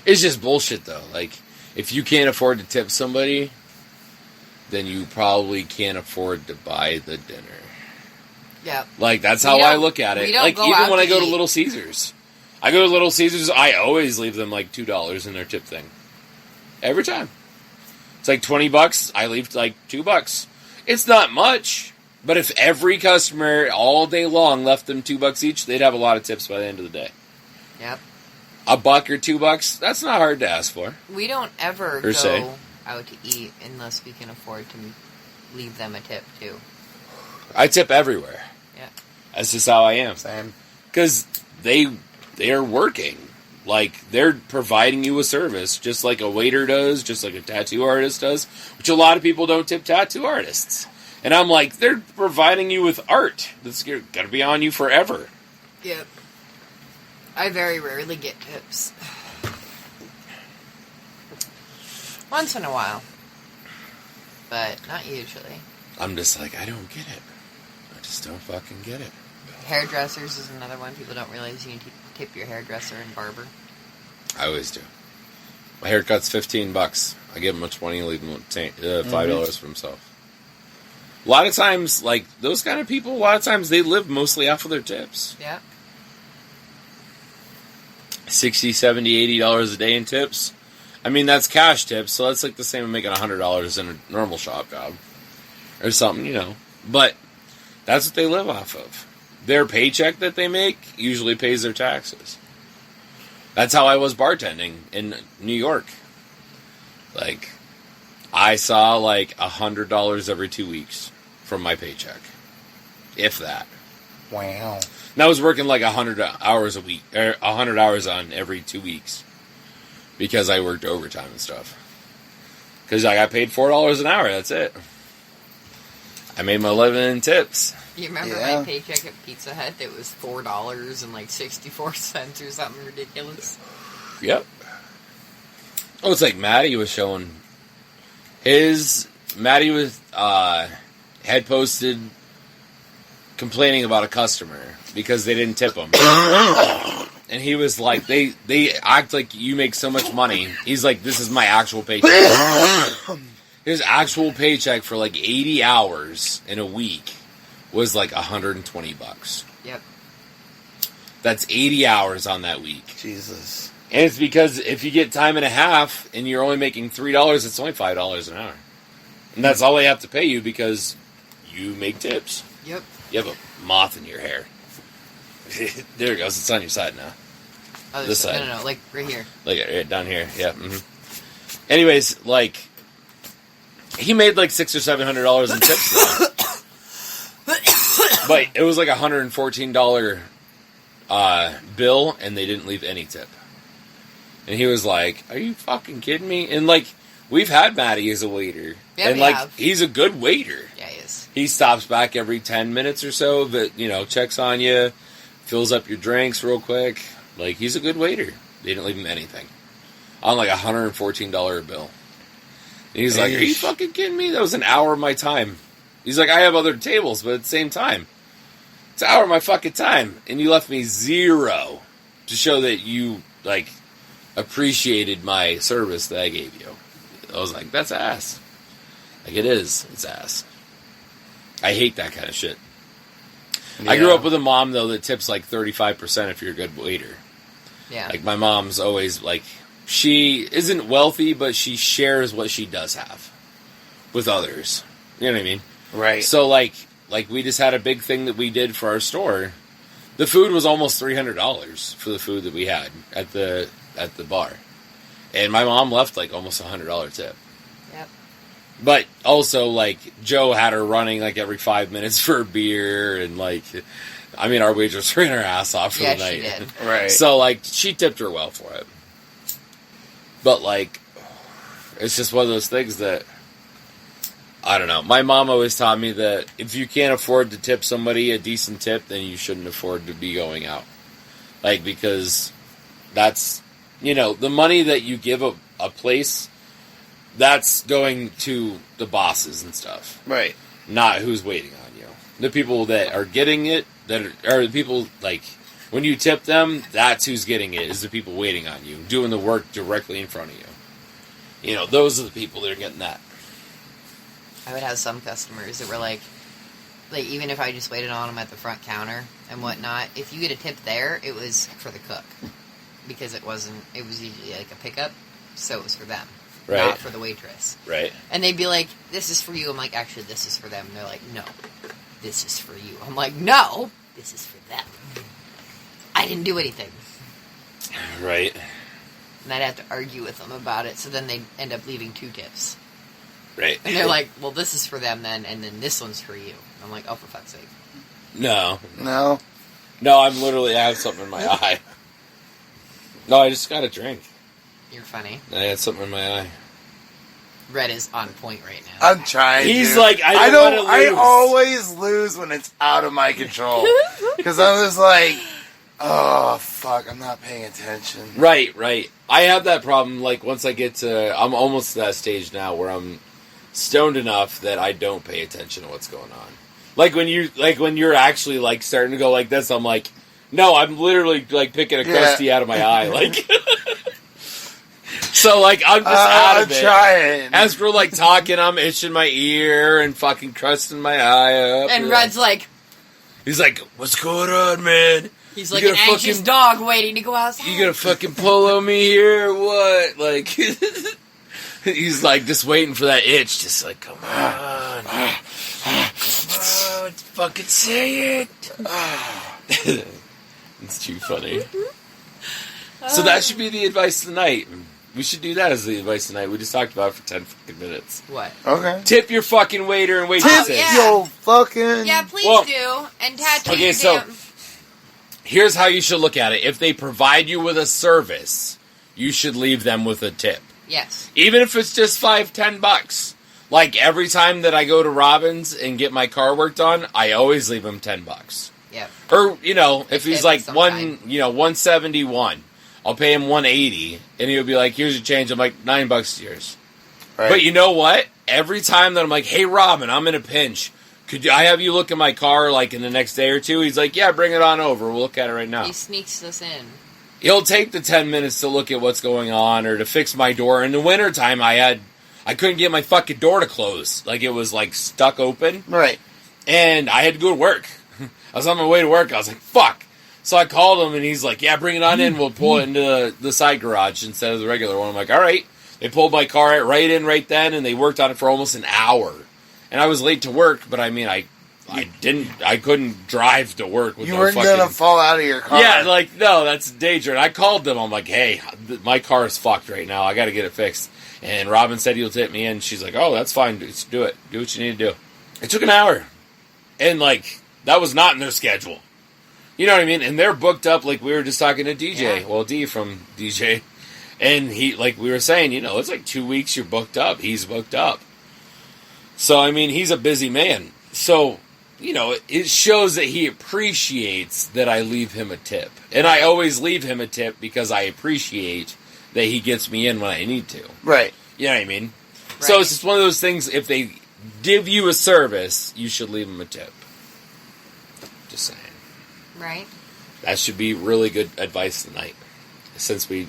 It's just bullshit, though. Like, if you can't afford to tip somebody, then you probably can't afford to buy the dinner. Yeah. Like, that's how I look at it. Like, even when I go to Little Caesars. I go to Little Caesars, I always leave them, like, $2 in their tip thing. Every time. It's like $20, I leave, like, $2. It's not much, but if every customer all day long left them $2 each, they'd have a lot of tips by the end of the day. Yep. $1 or $2, that's not hard to ask for. We don't ever go out to eat unless we can afford to leave them a tip, too. I tip everywhere. Yeah. That's just how I am. Same. Because they are working. Like, they're providing you a service, just like a waiter does, just like a tattoo artist does, which a lot of people don't tip tattoo artists. And I'm like, they're providing you with art that's going to be on you forever. Yep. I very rarely get tips. Once in a while. But not usually. I'm just like, I don't get it. I just don't fucking get it. Hairdressers is another one. People don't realize you need to tip your hairdresser and barber. I always do. My haircut's $15. I give him a $20, leave him $5 for himself. A lot of times, like, those kind of people, a lot of times they live mostly off of their tips. Yeah. $60, $70, $80 a day in tips. I mean, that's cash tips, so that's like the same as making $100 in a normal shop job. Or something, you know. But that's what they live off of. Their paycheck that they make usually pays their taxes. That's how I was bartending in New York. Like, I saw like $100 every 2 weeks from my paycheck. If that. Wow. And I was working like 100 hours a week, or 100 hours on every 2 weeks. Because I worked overtime and stuff. Because I got paid $4 an hour, that's it. I made my living in tips. You remember my paycheck at Pizza Hut that was $4 and like 64 cents or something ridiculous? Yep. Oh, it's like Maddie was showing Maddie was had posted complaining about a customer because they didn't tip him. And he was like, they act like you make so much money. He's like, this is my actual paycheck. His actual paycheck for like 80 hours in a week was like $120. Yep. That's 80 hours on that week. Jesus. And it's because if you get time and a half and you're only making $3, it's only $5 an hour. And that's all they have to pay you because you make tips. Yep. You have a moth in your hair. There it goes. It's on your side now. Other This side. side. No, like right here. Like right down here. Yeah. Anyways, like he made like $600 or $700 in tips. But it was like $114 bill, and they didn't leave any tip. And he was like, "Are you fucking kidding me?" And like, we've had Matty as a waiter, Yeah, and we like, have. he's a good waiter. Yeah, he is. He stops back every 10 minutes or so, but checks on you, fills up your drinks real quick. Like, he's a good waiter. They didn't leave him anything on like $114 bill. And he's like, "Are you fucking kidding me? That was an hour of my time." He's like, "I have other tables, but at the same time, it's an hour of my fucking time, and you left me $0 to show that you like appreciated my service that I gave you." I was like, "That's ass." Like, it is. It's ass. I hate that kind of shit. Yeah. I grew up with a mom though that tips like 35% if you're a good waiter. Yeah. Like, my mom's always like, she isn't wealthy, but she shares what she does have with others. You know what I mean? Right. So, like we just had a big thing that we did for our store. The food was almost $300 for the food that we had at the bar. And my mom left, like, almost $100 tip. Yep. But also, like, Joe had her running, like, every 5 minutes for a beer. And, like, I mean, our waitress ran her ass off for the night. Yeah, she did. Right. So, like, she tipped her well for it. But, like, it's just one of those things that, I don't know. My mom always taught me that if you can't afford to tip somebody a decent tip, then you shouldn't afford to be going out. Like, because that's, the money that you give a place, that's going to the bosses and stuff. Right. Not who's waiting on you. The people that are getting it, or the people, like, when you tip them, that's who's getting it, is the people waiting on you, doing the work directly in front of you. Those are the people that are getting that. I would have some customers that were like even if I just waited on them at the front counter and whatnot, if you get a tip there, it was for the cook. Because it was usually like a pickup, so it was for them. Right. Not for the waitress. Right. And they'd be like, "This is for you." I'm like, "Actually, this is for them." And they're like, "No, this is for you." I'm like, "No, this is for them. I didn't do anything." Right. And I'd have to argue with them about it, so then they'd end up leaving 2 tips. Right. And they're like, "Well, this is for them then, and then this one's for you." I'm like, "Oh, for fuck's sake." No. No, I have something in my eye. No, I just got a drink. You're funny. I had something in my eye. Red is on point right now. I'm trying. He's to. like, I don't wanna lose. I always lose when it's out of my control because I'm just like, oh fuck, I'm not paying attention. Right. I have that problem. Like, once I get to, I'm almost to that stage now where I'm stoned enough that I don't pay attention to what's going on. Like when you're actually like starting to go like this, I'm like, no, I'm literally like picking a crusty out of my eye, like. So like I'm just out of it. I'm trying. As for like talking, I'm itching my ear and fucking crusting my eye up. And Red's like, he's like, "What's going on, man? He's like an anxious dog waiting to go outside. You gonna fucking polo me here or what?" Like, he's like just waiting for that itch, just like, come on. Let's fucking say it. It's too funny. So that should be the advice of the night. We should do that as the advice tonight. We just talked about it for 10 fucking minutes. What? Okay. Tip your fucking waiter and waitress. Oh, yeah. Yo, fucking. Yeah, please do. And tattoo okay, your so damn... here's how you should look at it. If they provide you with a service, you should leave them with a tip. Yes. Even if it's just $5-10. Like, every time that I go to Robin's and get my car worked on, I always leave him $10. Yeah. Or, if he's like sometime. $171, I'll pay him $180, and he'll be like, "Here's your change." I'm like, $9 is yours. Right. But you know what? Every time that I'm like, "Hey, Robin, I'm in a pinch. Could I have you look at my car like in the next day or two?" He's like, "Yeah, bring it on over. We'll look at it right now." He sneaks us in. He'll take the 10 minutes to look at what's going on or to fix my door. In the wintertime, I couldn't get my fucking door to close. Like, it was like stuck open. Right. And I had to go to work. I was on my way to work. I was like, fuck. So I called him, and he's like, "Yeah, bring it on in. We'll pull it into the side garage instead of the regular one." I'm like, all right. They pulled my car right in right then, and they worked on it for almost an hour. And I was late to work, but I mean, I I couldn't drive to work with You no weren't fucking... gonna fall out of your car. Yeah, like, no, that's dangerous. I called them. I'm like, hey, my car is fucked right now. I got to get it fixed. And Robin said he'll tip me in. She's like, oh, that's fine. Just do it. Do what you need to do. It took an hour. And, like, that was not in their schedule. You know what I mean? And they're booked up, like we were just talking to DJ. Yeah. Well, D from DJ. And he, like we were saying, you know, it's like 2 weeks you're booked up. He's booked up. So, I mean, he's a busy man. So, you know, it shows that he appreciates that I leave him a tip. And I always leave him a tip because I appreciate that he gets me in when I need to. Right. You know what I mean? Right. So it's just one of those things, if they give you a service, you should leave them a tip. Just saying. Right. That should be really good advice tonight. Since we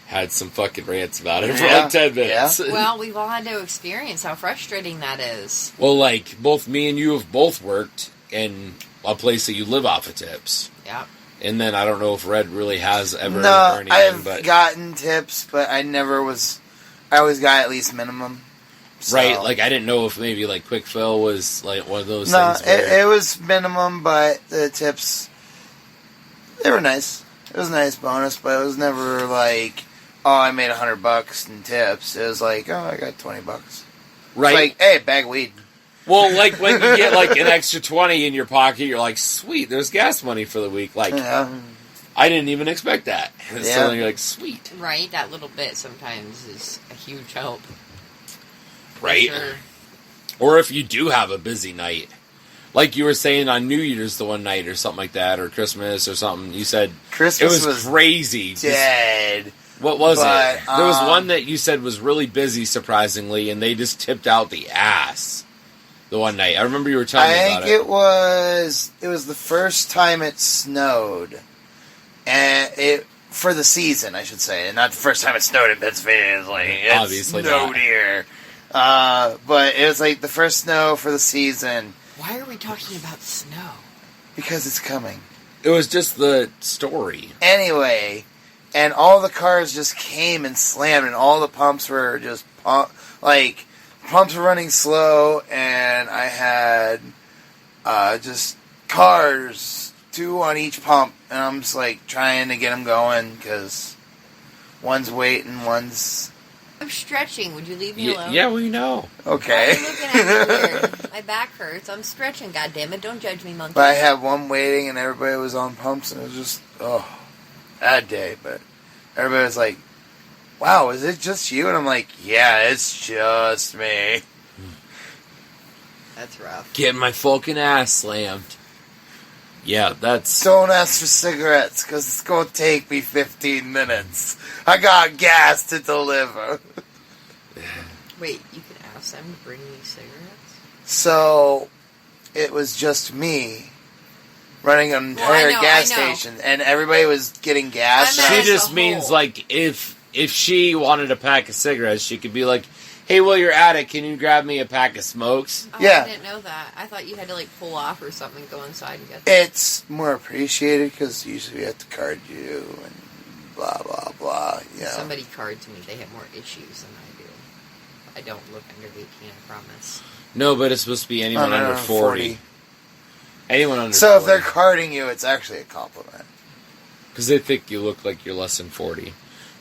had some fucking rants about it for like 10 minutes. Yeah. Well, we've all had to experience how frustrating that is. Well, like, both me and you have both worked in a place that you live off of tips. Yeah. And then I don't know if Red really has ever No, or anything, I've gotten tips, but I always got at least minimum. So. Right, like, I didn't know if maybe, like, Quick Fill was, like, one of those no, things where... it was minimum, but the tips, they were nice. It was a nice bonus, but it was never like, oh, I made $100 in tips. It was like, oh, I got $20. Right. It's like, hey, bag of weed. Well, like, when you get, like, an extra 20 in your pocket, you're like, sweet, there's gas money for the week. Like, yeah. I didn't even expect that. Yeah. So then you're like, sweet. Right, that little bit sometimes is a huge help. Right? Sure. Or if you do have a busy night. Like you were saying on New Year's the one night or something like that, or Christmas or something. You said Christmas it was crazy. Dead. What was but, it? There was one that you said was really busy, surprisingly, and they just tipped out the ass the one night. I remember you were telling me about it. I think it was the first time it snowed. And for the season, I should say. And not the first time it snowed in Pennsylvania. It's like, it obviously snowed not here. But it was like the first snow for the season. Why are we talking about snow? Because it's coming. It was just the story. Anyway, and all the cars just came and slammed, and all the pumps were just pumps were running slow, and I had just cars, 2 on each pump, and I'm just like trying to get them going because one's waiting, one's. I'm stretching. Would you leave me alone? Yeah, we know. Okay. Why are you looking at me weird? My back hurts. I'm stretching. God damn it! Don't judge me, monkey. But I had one waiting, and everybody was on pumps, and it was just bad day. But everybody was like, "Wow, is it just you?" And I'm like, "Yeah, it's just me." That's rough. Getting my fucking ass slammed. Yeah, that's... Don't ask for cigarettes, because it's going to take me 15 minutes. I got gas to deliver. Wait, you can ask them to bring me cigarettes? So, it was just me running an entire gas station, and everybody was getting gas. She just means, like, if she wanted a pack of cigarettes, she could be like, hey, while you're at it, can you grab me a pack of smokes? Oh, yeah. I didn't know that. I thought you had to, like, pull off or something, go inside and get them. It's more appreciated because usually we have to card you and blah, blah, blah. You know. Somebody cards me. They have more issues than I do. I don't look under 18, I promise. No, but it's supposed to be anyone under 40. Anyone under 40. So if they're carding you, it's actually a compliment. Because they think you look like you're less than 40.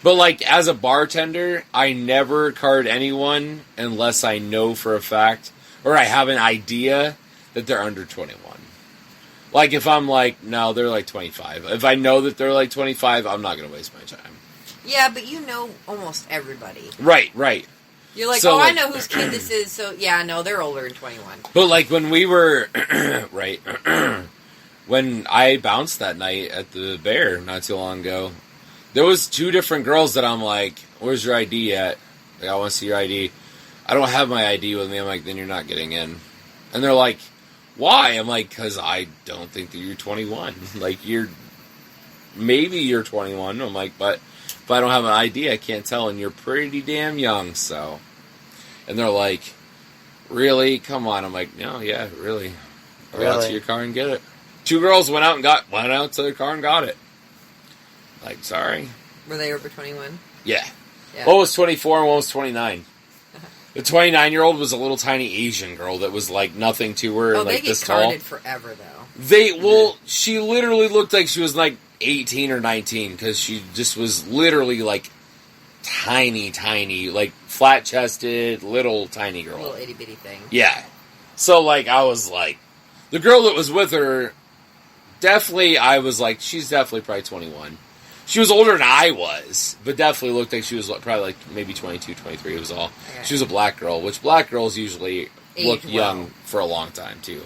But, like, as a bartender, I never card anyone unless I know for a fact, or I have an idea that they're under 21. Like, if I'm like, no, they're like 25. If I know that they're like 25, I'm not going to waste my time. Yeah, but you know almost everybody. Right. You're like, So, I like, know whose kid this is, so yeah, no, they're older than 21. But, like, when we were, right, when I bounced that night at the Bear not too long ago, there was 2 different girls that I'm like, where's your ID at? Like, I want to see your ID. I don't have my ID with me. I'm like, then you're not getting in. And they're like, why? I'm like, because I don't think that you're 21. Like, maybe you're 21. I'm like, but if I don't have an ID, I can't tell. And you're pretty damn young, so. And they're like, really? Come on. I'm like, no, yeah, really. Go out to your car and get it. 2 girls went out to their car and got it. Like, sorry. Were they over 21? Yeah. One was 24 and one was 29. The 29-year-old was a little tiny Asian girl that was like nothing to her, and they like get this tall. carded forever though. She literally looked like she was like 18 or 19 because she just was literally like tiny, like flat-chested, little tiny girl. Little itty-bitty thing. Yeah. So, like, I was like, the girl that was with her, definitely, I was like, she's definitely probably 21. She was older than I was, but definitely looked like she was probably like maybe 22, 23 was all. Okay. She was a black girl, which black girls usually look young for a long time, too.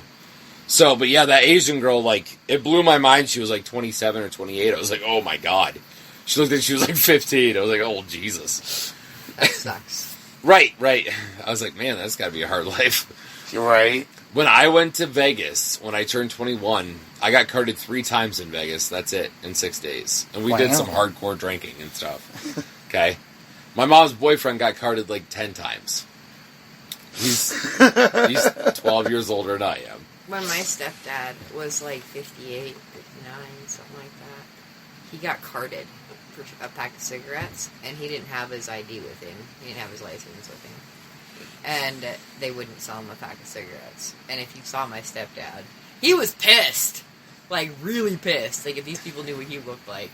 So, but yeah, that Asian girl, like, it blew my mind. She was like 27 or 28. I was like, oh my God. She looked like she was like 15. I was like, oh, Jesus. That sucks. Right. I was like, man, that's got to be a hard life. You're right. When I went to Vegas, when I turned 21, I got carded 3 times in Vegas. That's it, in 6 days. And we did some hardcore drinking and stuff. Okay? My mom's boyfriend got carded like 10 times. He's 12 years older than I am. When my stepdad was like 58, 59, something like that, he got carded for a pack of cigarettes, and he didn't have his ID with him. He didn't have his license with him. And they wouldn't sell him a pack of cigarettes. And if you saw my stepdad, he was pissed. Like, really pissed. Like, if these people knew what he looked like.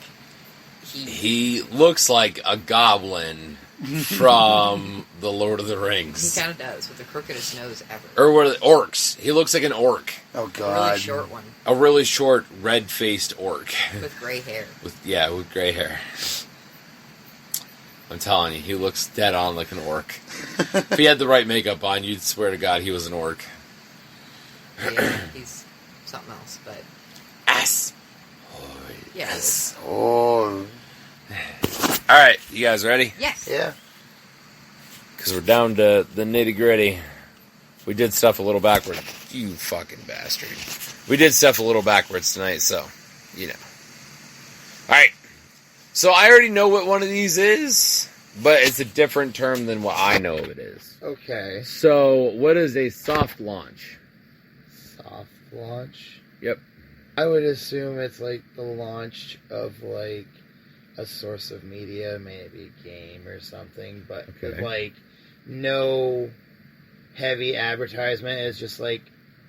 He looks like a goblin from The Lord of the Rings. He kind of does, with the crookedest nose ever. Or what are the orcs. He looks like an orc. Oh, God. A really short one. A really short, red-faced orc. With gray hair. With gray hair. I'm telling you, he looks dead on like an orc. If he had the right makeup on, you'd swear to God he was an orc. Yeah, he's something else, but... Ass! Yes. Oh. Alright, you guys ready? Yes. Yeah. Because we're down to the nitty-gritty. We did stuff a little backward. You fucking bastard. We did stuff a little backwards tonight, so, you know. Alright. So I already know what one of these is, but it's a different term than what I know it is. Okay. So, what is a soft launch? Soft launch? Yep. I would assume it's like the launch of like a source of media, maybe a game or something, but with like no heavy advertisement. It's just like,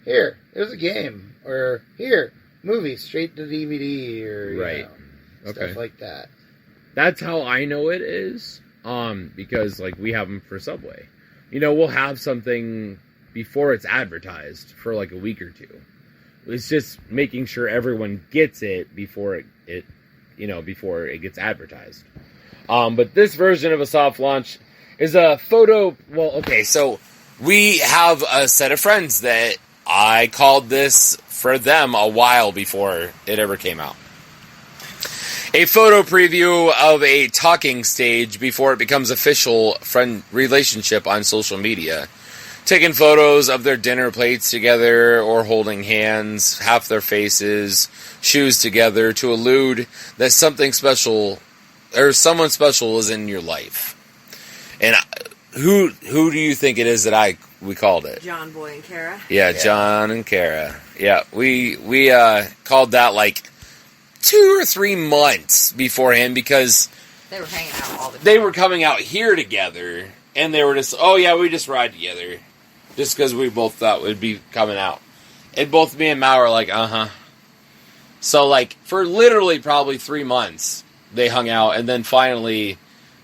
here, there's a game, or here, movie, straight to DVD, or you know, stuff like that. That's how I know it is, because like we have them for Subway. You know, we'll have something before it's advertised for like a week or two. It's just making sure everyone gets it before it gets advertised. But this version of a soft launch is a photo. Well, okay, so we have a set of friends that I called this for them a while before it ever came out. A photo preview of a talking stage before it becomes official friend relationship on social media. Taking photos of their dinner plates together or holding hands, half their faces, shoes together to allude that something special or someone special is in your life. And who do you think it is that we called it? John Boy and Kara. Yeah, John and Kara. Yeah, we called that like 2 or 3 months beforehand because they were hanging out all the time. They were coming out here together, and they were just, oh yeah, we just ride together. Just because we both thought we'd be coming out. And both me and Mao were like, uh-huh. So, like, for literally probably 3 months, they hung out, and then finally,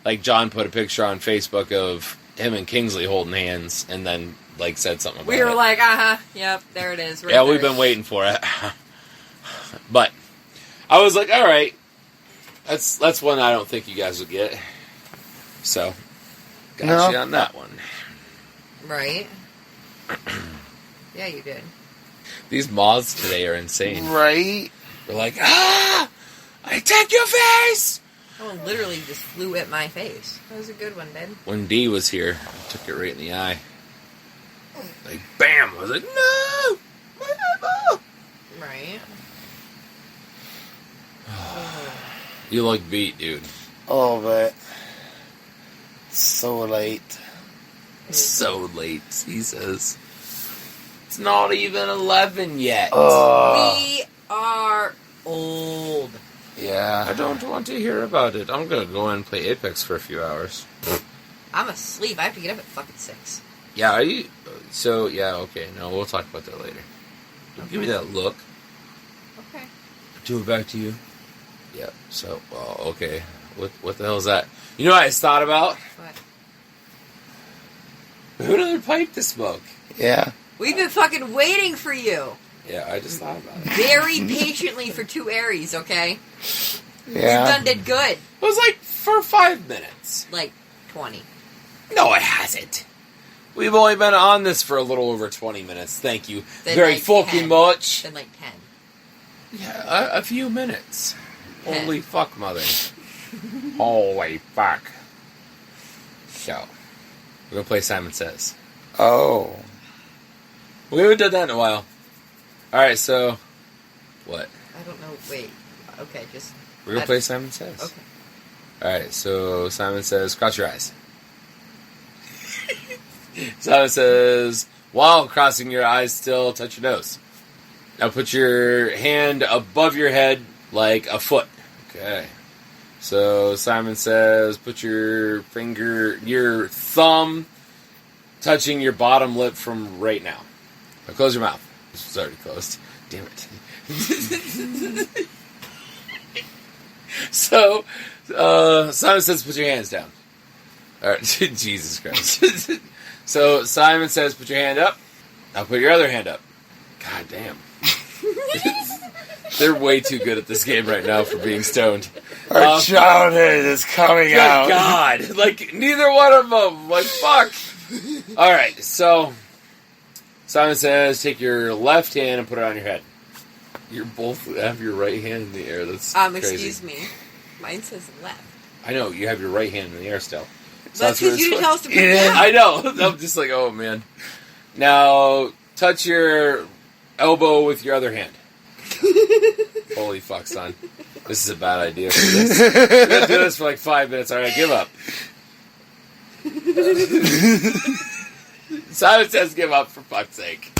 like, John put a picture on Facebook of him and Kingsley holding hands, and then, like, said something about it. We were like, uh-huh, yep, there it is. Right yeah, there. We've been waiting for it. But I was like, all right, that's one I don't think you guys would get. So, got you on that one. Right. Yeah, you did. These moths today are insane. Right? They're like, I take your face! That one literally just flew at my face. That was a good one, babe. When Dee was here, I took it right in the eye. Like, bam! I was like, no! My eyeball! Right. You look beat, dude. Oh, but it's so late. So late, he says. It's not even 11 yet. We are old. Yeah. I don't want to hear about it. I'm going to go and play Apex for a few hours. I'm asleep. I have to get up at fucking 6. Yeah, are you... So, yeah, okay. No, we'll talk about that later. Don't give me that look. Okay. Do it back to you. Yeah, so, well, okay. What the hell is that? You know what I just thought about? What? Who another pipe to smoke? Yeah. We've been fucking waiting for you. Yeah, I just thought about it. Very patiently for 2 Aries, okay? Yeah. You done did good. It was like for 5 minutes. Like 20. No, it hasn't. We've only been on this for a little over 20 minutes. Thank you Then very like fucking 10. much. Then like 10. Yeah, a few minutes. 10. Holy fuck, mother. Holy fuck. So, we're going to play Simon Says. Oh. We haven't done that in a while. Alright, so, what? I don't know. Wait. Okay, just... We're going to play Simon Says. Okay. Alright, so Simon says, cross your eyes. Simon says, while crossing your eyes, still touch your nose. Now put your hand above your head like a foot. Okay. So Simon says, put your thumb touching your bottom lip from right now. Now close your mouth. It's already closed. Damn it. So, Simon says, put your hands down. Alright, Jesus Christ. So, Simon says, put your hand up. Now put your other hand up. God damn. They're way too good at this game right now for being stoned. Our childhood is coming out. Good God. Like, neither one of them. Like, fuck. Alright, so, Simon says, take your left hand and put it on your head. You both have your right hand in the air. That's crazy. Excuse me. Mine says left. I know, you have your right hand in the air still. So That's because you didn't tell us to put it down. I know. I'm just like, oh, man. Now, touch your elbow with your other hand. Holy fuck, son. This is a bad idea for this. We're going to do this for like 5 minutes. All right, give up. Simon says give up, for fuck's sake.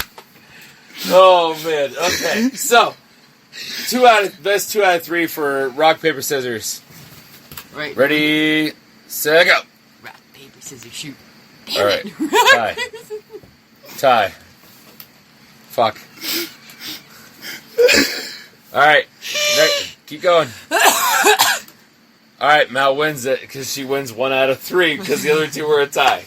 Oh, man. Okay, so, best 2 out of 3 for rock, paper, scissors. Right. Ready, set, go. Rock, paper, scissors, shoot. All right. Tie. Fuck. All right. Keep going. All right. Mal wins it because she wins 1 out of 3 because the other 2 were a tie.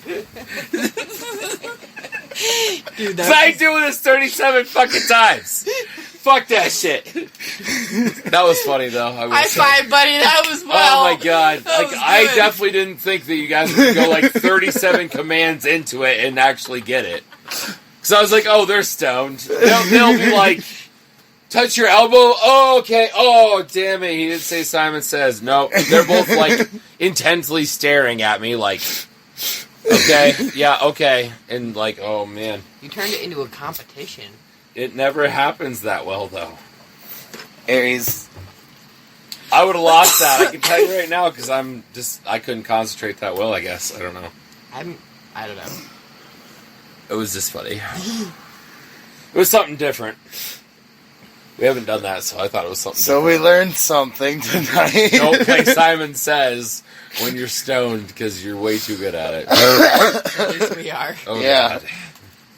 Dude, I do this 37 fucking times. Fuck that shit. That was funny though. High five, buddy. That was well. Oh my god! Like I definitely didn't think that you guys would go like 37 commands into it and actually get it. Because I was like, oh, they're stoned. They'll be like, touch your elbow. Oh, okay. Oh, damn it. He didn't say Simon Says. No, they're both like intensely staring at me like, okay, yeah, okay. And like, oh man. You turned it into a competition. It never happens that well though. Aries. I would have lost that. I can tell you right now because I couldn't concentrate that well. I guess I don't know. I don't know. It was just funny. It was something different. We haven't done that, so I thought it was something. So different. we learned something tonight. Don't play Simon Says when you're stoned because you're way too good at it. At least we are. Oh, Yeah. God.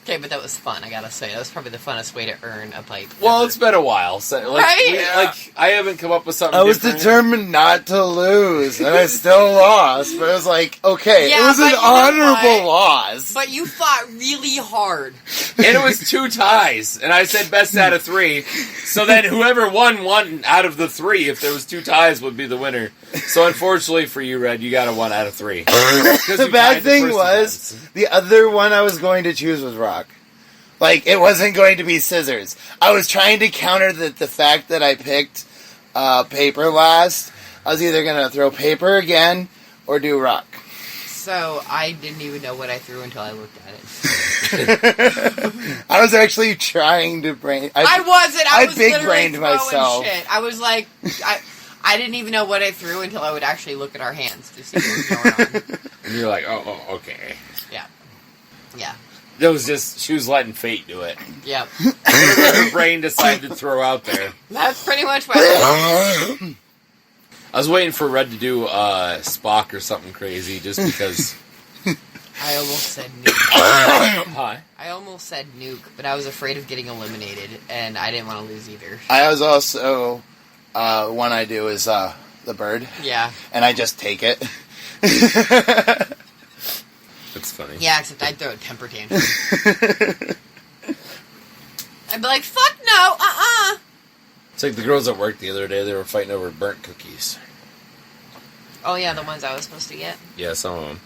Okay, but that was fun. I gotta say, that was probably the funnest way to earn a pipe. Well, ever. it's been a while. So, like, Right? I haven't come up with something. I was different. determined not to lose, and I still lost. But it was like, okay, Yeah, it was but an you know honorable what? loss. But you fought really hard. And it was 2 ties, and I said best out of 3. So then whoever won 1 out of the 3, if there was 2 ties, would be the winner. So unfortunately for you, Red, you got a 1 out of 3. The bad thing was, the other one I was going to choose was rock. Like, it wasn't going to be scissors. I was trying to counter the fact that I picked paper last. I was either going to throw paper again or do rock. So I didn't even know what I threw until I looked at it. I was actually trying to brain... I wasn't. I was big literally brained throwing myself. shit. I was like, I didn't even know what I threw until I would actually look at our hands to see what was going on. And you're like, oh, okay. Yeah. It was just, she was letting fate do it. Yep. Her brain decided to throw out there. That's pretty much what it was. I was waiting for Red to do Spock or something crazy just because I almost said nuke. Hi. I almost said nuke, but I was afraid of getting eliminated, and I didn't want to lose either. I was also, one I do is, the bird. Yeah. And I just take it. That's funny. Yeah, except I'd throw a temper tantrum. I'd be like, fuck no, It's like the girls at work the other day, they were fighting over burnt cookies. Oh yeah, the ones I was supposed to get. Yeah, some of them.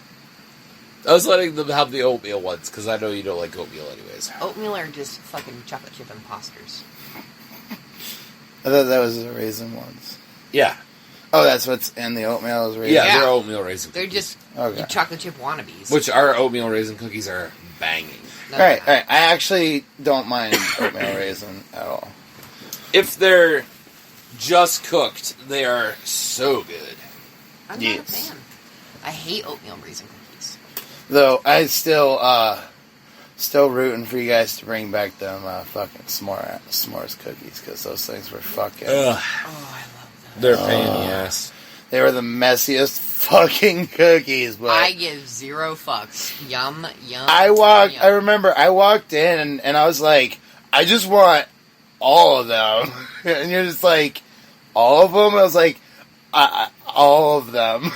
I was letting them have the oatmeal ones, because I know you don't like oatmeal anyways. Oatmeal are just fucking chocolate chip imposters. I thought that was the raisin ones. Yeah. Oh, that's what's in the oatmeal is raisin? Yeah, they're oatmeal raisin They're cookies. just chocolate chip wannabes. Which our oatmeal raisin cookies are banging. No, Alright, they're alright. I actually don't mind oatmeal raisin at all. If they're just cooked, they are so good. not. I'm not a fan. I hate oatmeal raisin cookies. Though, I still rooting for you guys to bring back them fucking s'mores cookies, because those things were fucking... Ugh. Oh, I love them. They're a pain in the ass. They were the messiest fucking cookies, but... I give zero fucks. Yum, yum. I yum. remember I walked in and I was like, I just want all of them. And you're just like, all of them? I was like, all of them.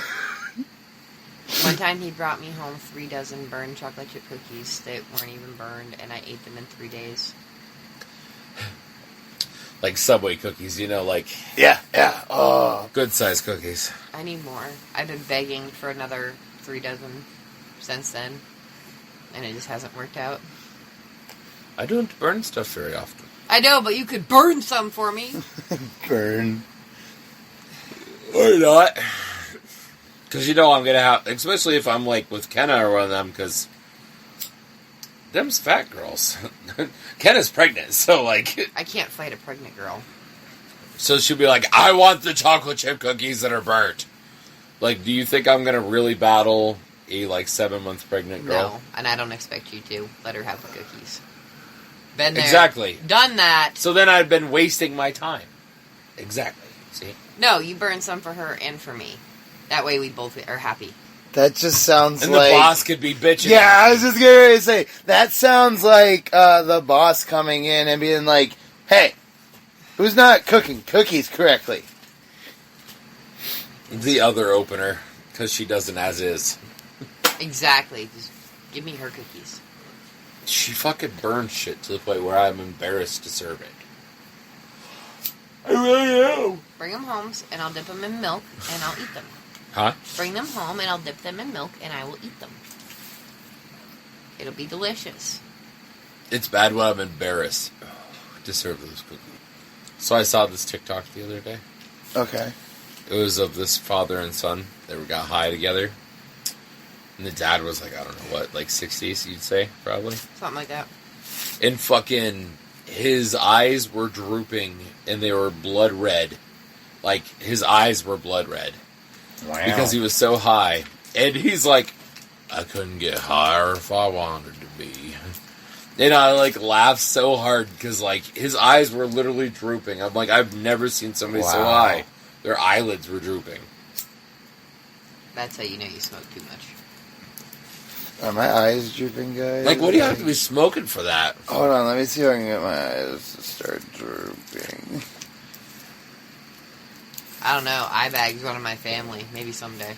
One time he brought me home 3 dozen burned chocolate chip cookies that weren't even burned, and I ate them in 3 days. Like Subway cookies, you know, like Yeah. Oh. good sized cookies. I need more. I've been begging for another 3 dozen since then, and it just hasn't worked out. I don't burn stuff very often. I know, but you could burn some for me. Burn. Or not. Because you know I'm going to have... Especially if I'm like with Kenna or one of them, because... Them's fat girls. Kenna's pregnant, so like... I can't fight a pregnant girl. So she'll be like, I want the chocolate chip cookies that are burnt. Like, do you think I'm going to really battle a, like, 7-month pregnant girl? No, and I don't expect you to. Let her have the cookies. Been there. Exactly. Done that. So then I've been wasting my time. Exactly. See? No, you burn some for her and for me. That way we both are happy. That just sounds And like... the boss could be bitching. Yeah, I was just going to say, that sounds like the boss coming in and being like, hey, who's not cooking cookies correctly? The other opener, because she doesn't as is. Exactly. Just give me her cookies. She fucking burns shit to the point where I'm embarrassed to serve it. I really am. Bring them home, and I'll dip them in milk, and I'll eat them. Huh? Bring them home, and I'll dip them in milk, and I will eat them. It'll be delicious. It's bad when I'm embarrassed to serve those cookies. So I saw this TikTok the other day. Okay. It was of this father and son. They got high together. And the dad was like, I don't know what, like 60s, you'd say, probably. Something like that. And fucking, his eyes were drooping, and they were blood red. Like, his eyes were blood red. Wow. Because he was so high. And he's like, I couldn't get higher if I wanted to be. And I, like, laughed so hard, because, like, his eyes were literally drooping. I'm like, I've never seen somebody so high. Their eyelids were drooping. That's how you know you smoke too much. Are my eyes drooping, guys? Like, what do you have to be smoking for that? Hold on, let me see if I can get my eyes to start drooping. I don't know. Eye bags run in my family. Maybe someday.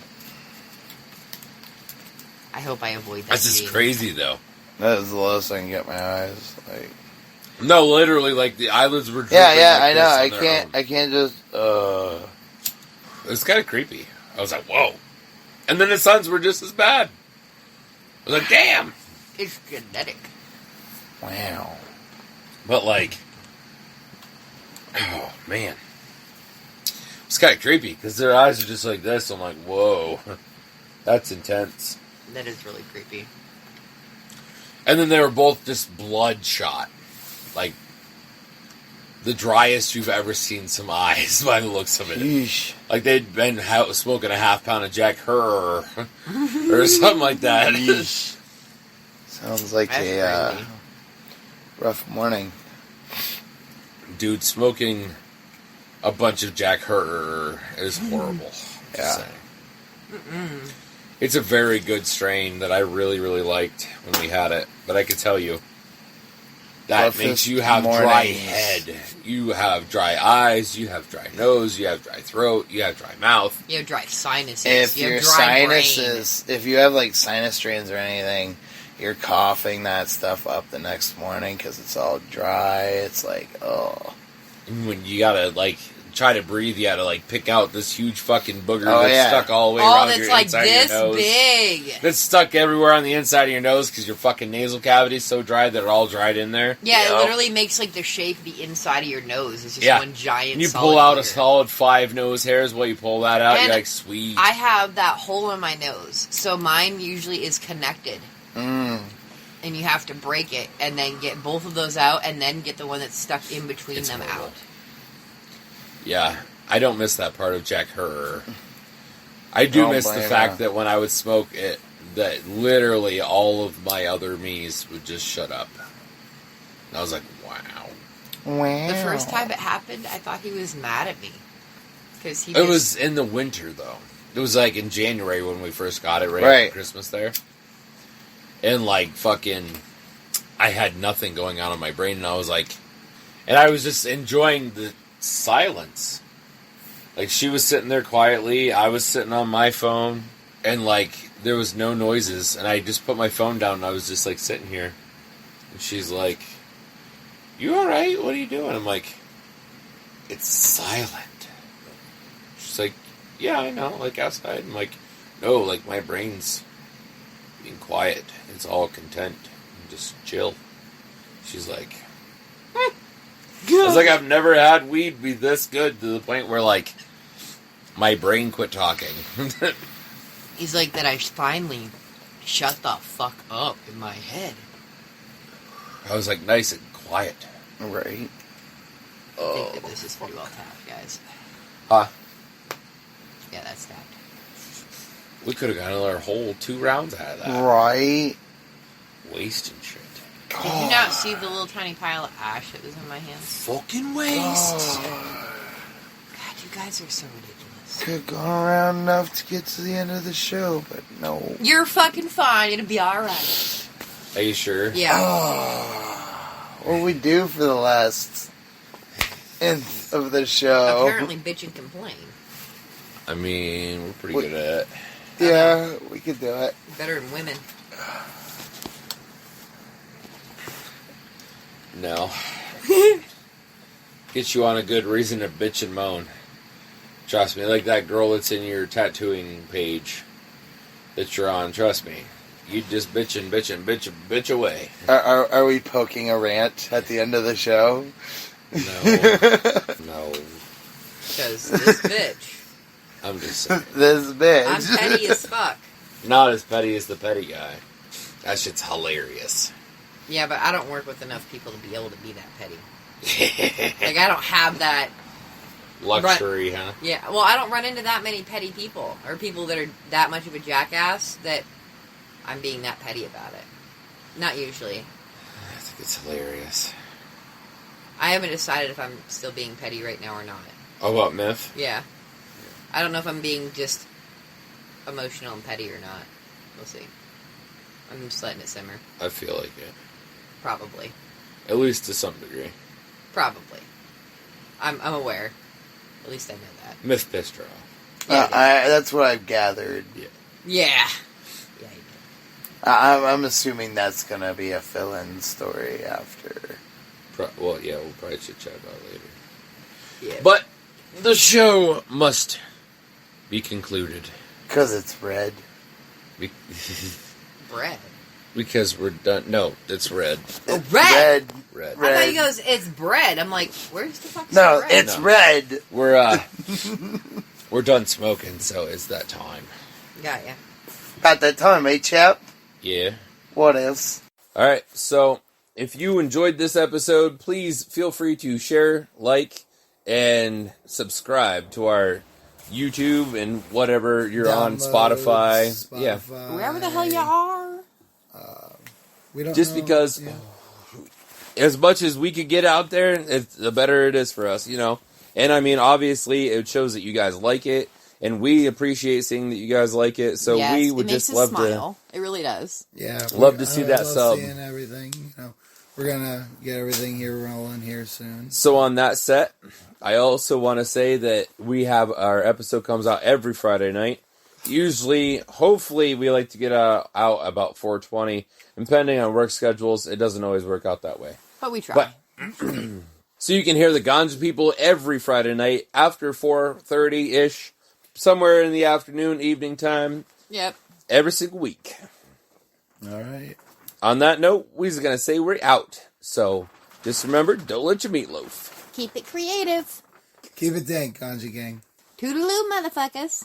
I hope I avoid that. That's just gene. crazy, though. That is the lowest I can get my eyes. Like, No, literally, like, the eyelids were drooping. yeah, like I know. this on their own. I can't just. It was kind of creepy. I was like, whoa. And then his sons were just as bad. I was like, damn. It's genetic. Wow. But, like, oh, man. It's kind of creepy, because their eyes are just like this. I'm like, whoa. That's intense. That is really creepy. And then they were both just bloodshot. Like, the driest you've ever seen some eyes by the looks of it. Yeesh. Like they'd been smoking a half pound of Jack Herr or something like that. Yeesh. Sounds like That's a crazy. rough morning. Dude, smoking a bunch of Jack Herr is horrible. Yeah. Just saying. It's a very good strain that I really, really liked when we had it. But I could tell you, that makes you have dry head. You have dry eyes. You have dry nose. You have dry throat. You have dry mouth. You have dry sinuses. If you your have dry sinuses, if you have like sinus strains or anything, you're coughing that stuff up the next morning because it's all dry. It's like, oh. And when you gotta like try to breathe, you gotta like pick out this huge fucking booger that's stuck all the way around your like inside of your nose. Big. That's stuck everywhere on the inside of your nose because your fucking nasal cavity is so dry that it all dried in there. Yeah, it literally makes like the shape of the inside of your nose. It's just one giant. And you pull out a solid 5 nose hairs while you pull that out. And you're like, sweet. I have that hole in my nose, so mine usually is connected. And you have to break it and then get both of those out and then get the one that's stuck in between them out. Yeah, I don't miss that part of Jack Herrer. I do miss the fact that when I would smoke it, that literally all of my other me's would just shut up. And I was like, wow. The first time it happened, I thought he was mad at me. It was in the winter, though. It was like in January when we first got it, right after Christmas there. And like fucking, I had nothing going on in my brain, and I was like, and I was just enjoying the silence. Like, she was sitting there quietly, I was sitting on my phone, and like, there was no noises, and I just put my phone down, and I was just like sitting here. And she's like, you alright? What are you doing? I'm like, it's silent. She's like, yeah, I know, like outside. I'm like, no, like my brain's being quiet. It's all content. And just chill. She's like, I was like, I've never had weed be this good to the point where, like, my brain quit talking. He's like, that I finally shut the fuck up in my head. I was like, nice and quiet. Right. I think that this is pretty well tapped, guys. Huh? Yeah, that's tapped. We could have got another whole 2 rounds out of that. Right. Wasting shit. Did you not see the little tiny pile of ash that was in my hand? Fucking waste. God, you guys are so ridiculous. Could go around enough to get to the end of the show, but no. You're fucking fine. It'll be alright. Are you sure? Yeah. What we do for the last nth of the show? Apparently bitch and complain. I mean, we're pretty good at it. Yeah, we could do it. Better than women. No. Get you on a good reason to bitch and moan. Trust me, like that girl that's in your tattooing page that you're on, trust me. You just bitch away. Are we poking a rant at the end of the show? No. No. Because this bitch. I'm just saying. This bitch. I'm petty as fuck. Not as petty as the petty guy. That shit's hilarious. Yeah, but I don't work with enough people to be able to be that petty. Like, I don't have that... Luxury, huh? Yeah, well, I don't run into that many petty people, or people that are that much of a jackass that I'm being that petty about it. Not usually. I think it's hilarious. I haven't decided if I'm still being petty right now or not. Oh, about Myth? Yeah. I don't know if I'm being just emotional and petty or not. We'll see. I'm just letting it simmer. I feel like it. Probably. At least to some degree. Probably. I'm aware. At least I know that. Myth pissed her off. Yeah, that's what I've gathered. Yeah. Yeah, you did. I'm assuming that's going to be a fill-in story after. Well, yeah, we'll probably chit chat about it later. Yeah. But the show must be concluded. Because it's red. Bread. Because we're done. No, it's red. Oh, red! Red. I thought he goes, it's bread. I'm like, where's the fuck's No, bread? it's red. We're done smoking, so it's that time. Got ya. About that time, eh, chap? Yeah. What else? Alright, so if you enjoyed this episode, please feel free to share, like, and subscribe to our YouTube and whatever you're on, Spotify. Yeah. Wherever the hell you are. We don't Just know, because as much as we could get out there, the better it is for us, you know. And I mean, obviously, it shows that you guys like it. and we appreciate seeing that you guys like it. So Yes, we would it makes just us love smile. It really does. Yeah, Love to see that love sub. Seeing everything, we're gonna get everything here rolling here soon. So on that set, I also want to say that we have our episode comes out every Friday night. Usually, hopefully, we like to get out about 4:20. Depending on work schedules, it doesn't always work out that way. But we try. But so you can hear the Ganja People every Friday night after 4:30-ish, somewhere in the afternoon, evening time, Yep. every single week. All right. On that note, we're going to say we're out. So just remember, don't let your meatloaf. Keep it creative. Keep it dank, Ganja Gang. Toodaloo, motherfuckers.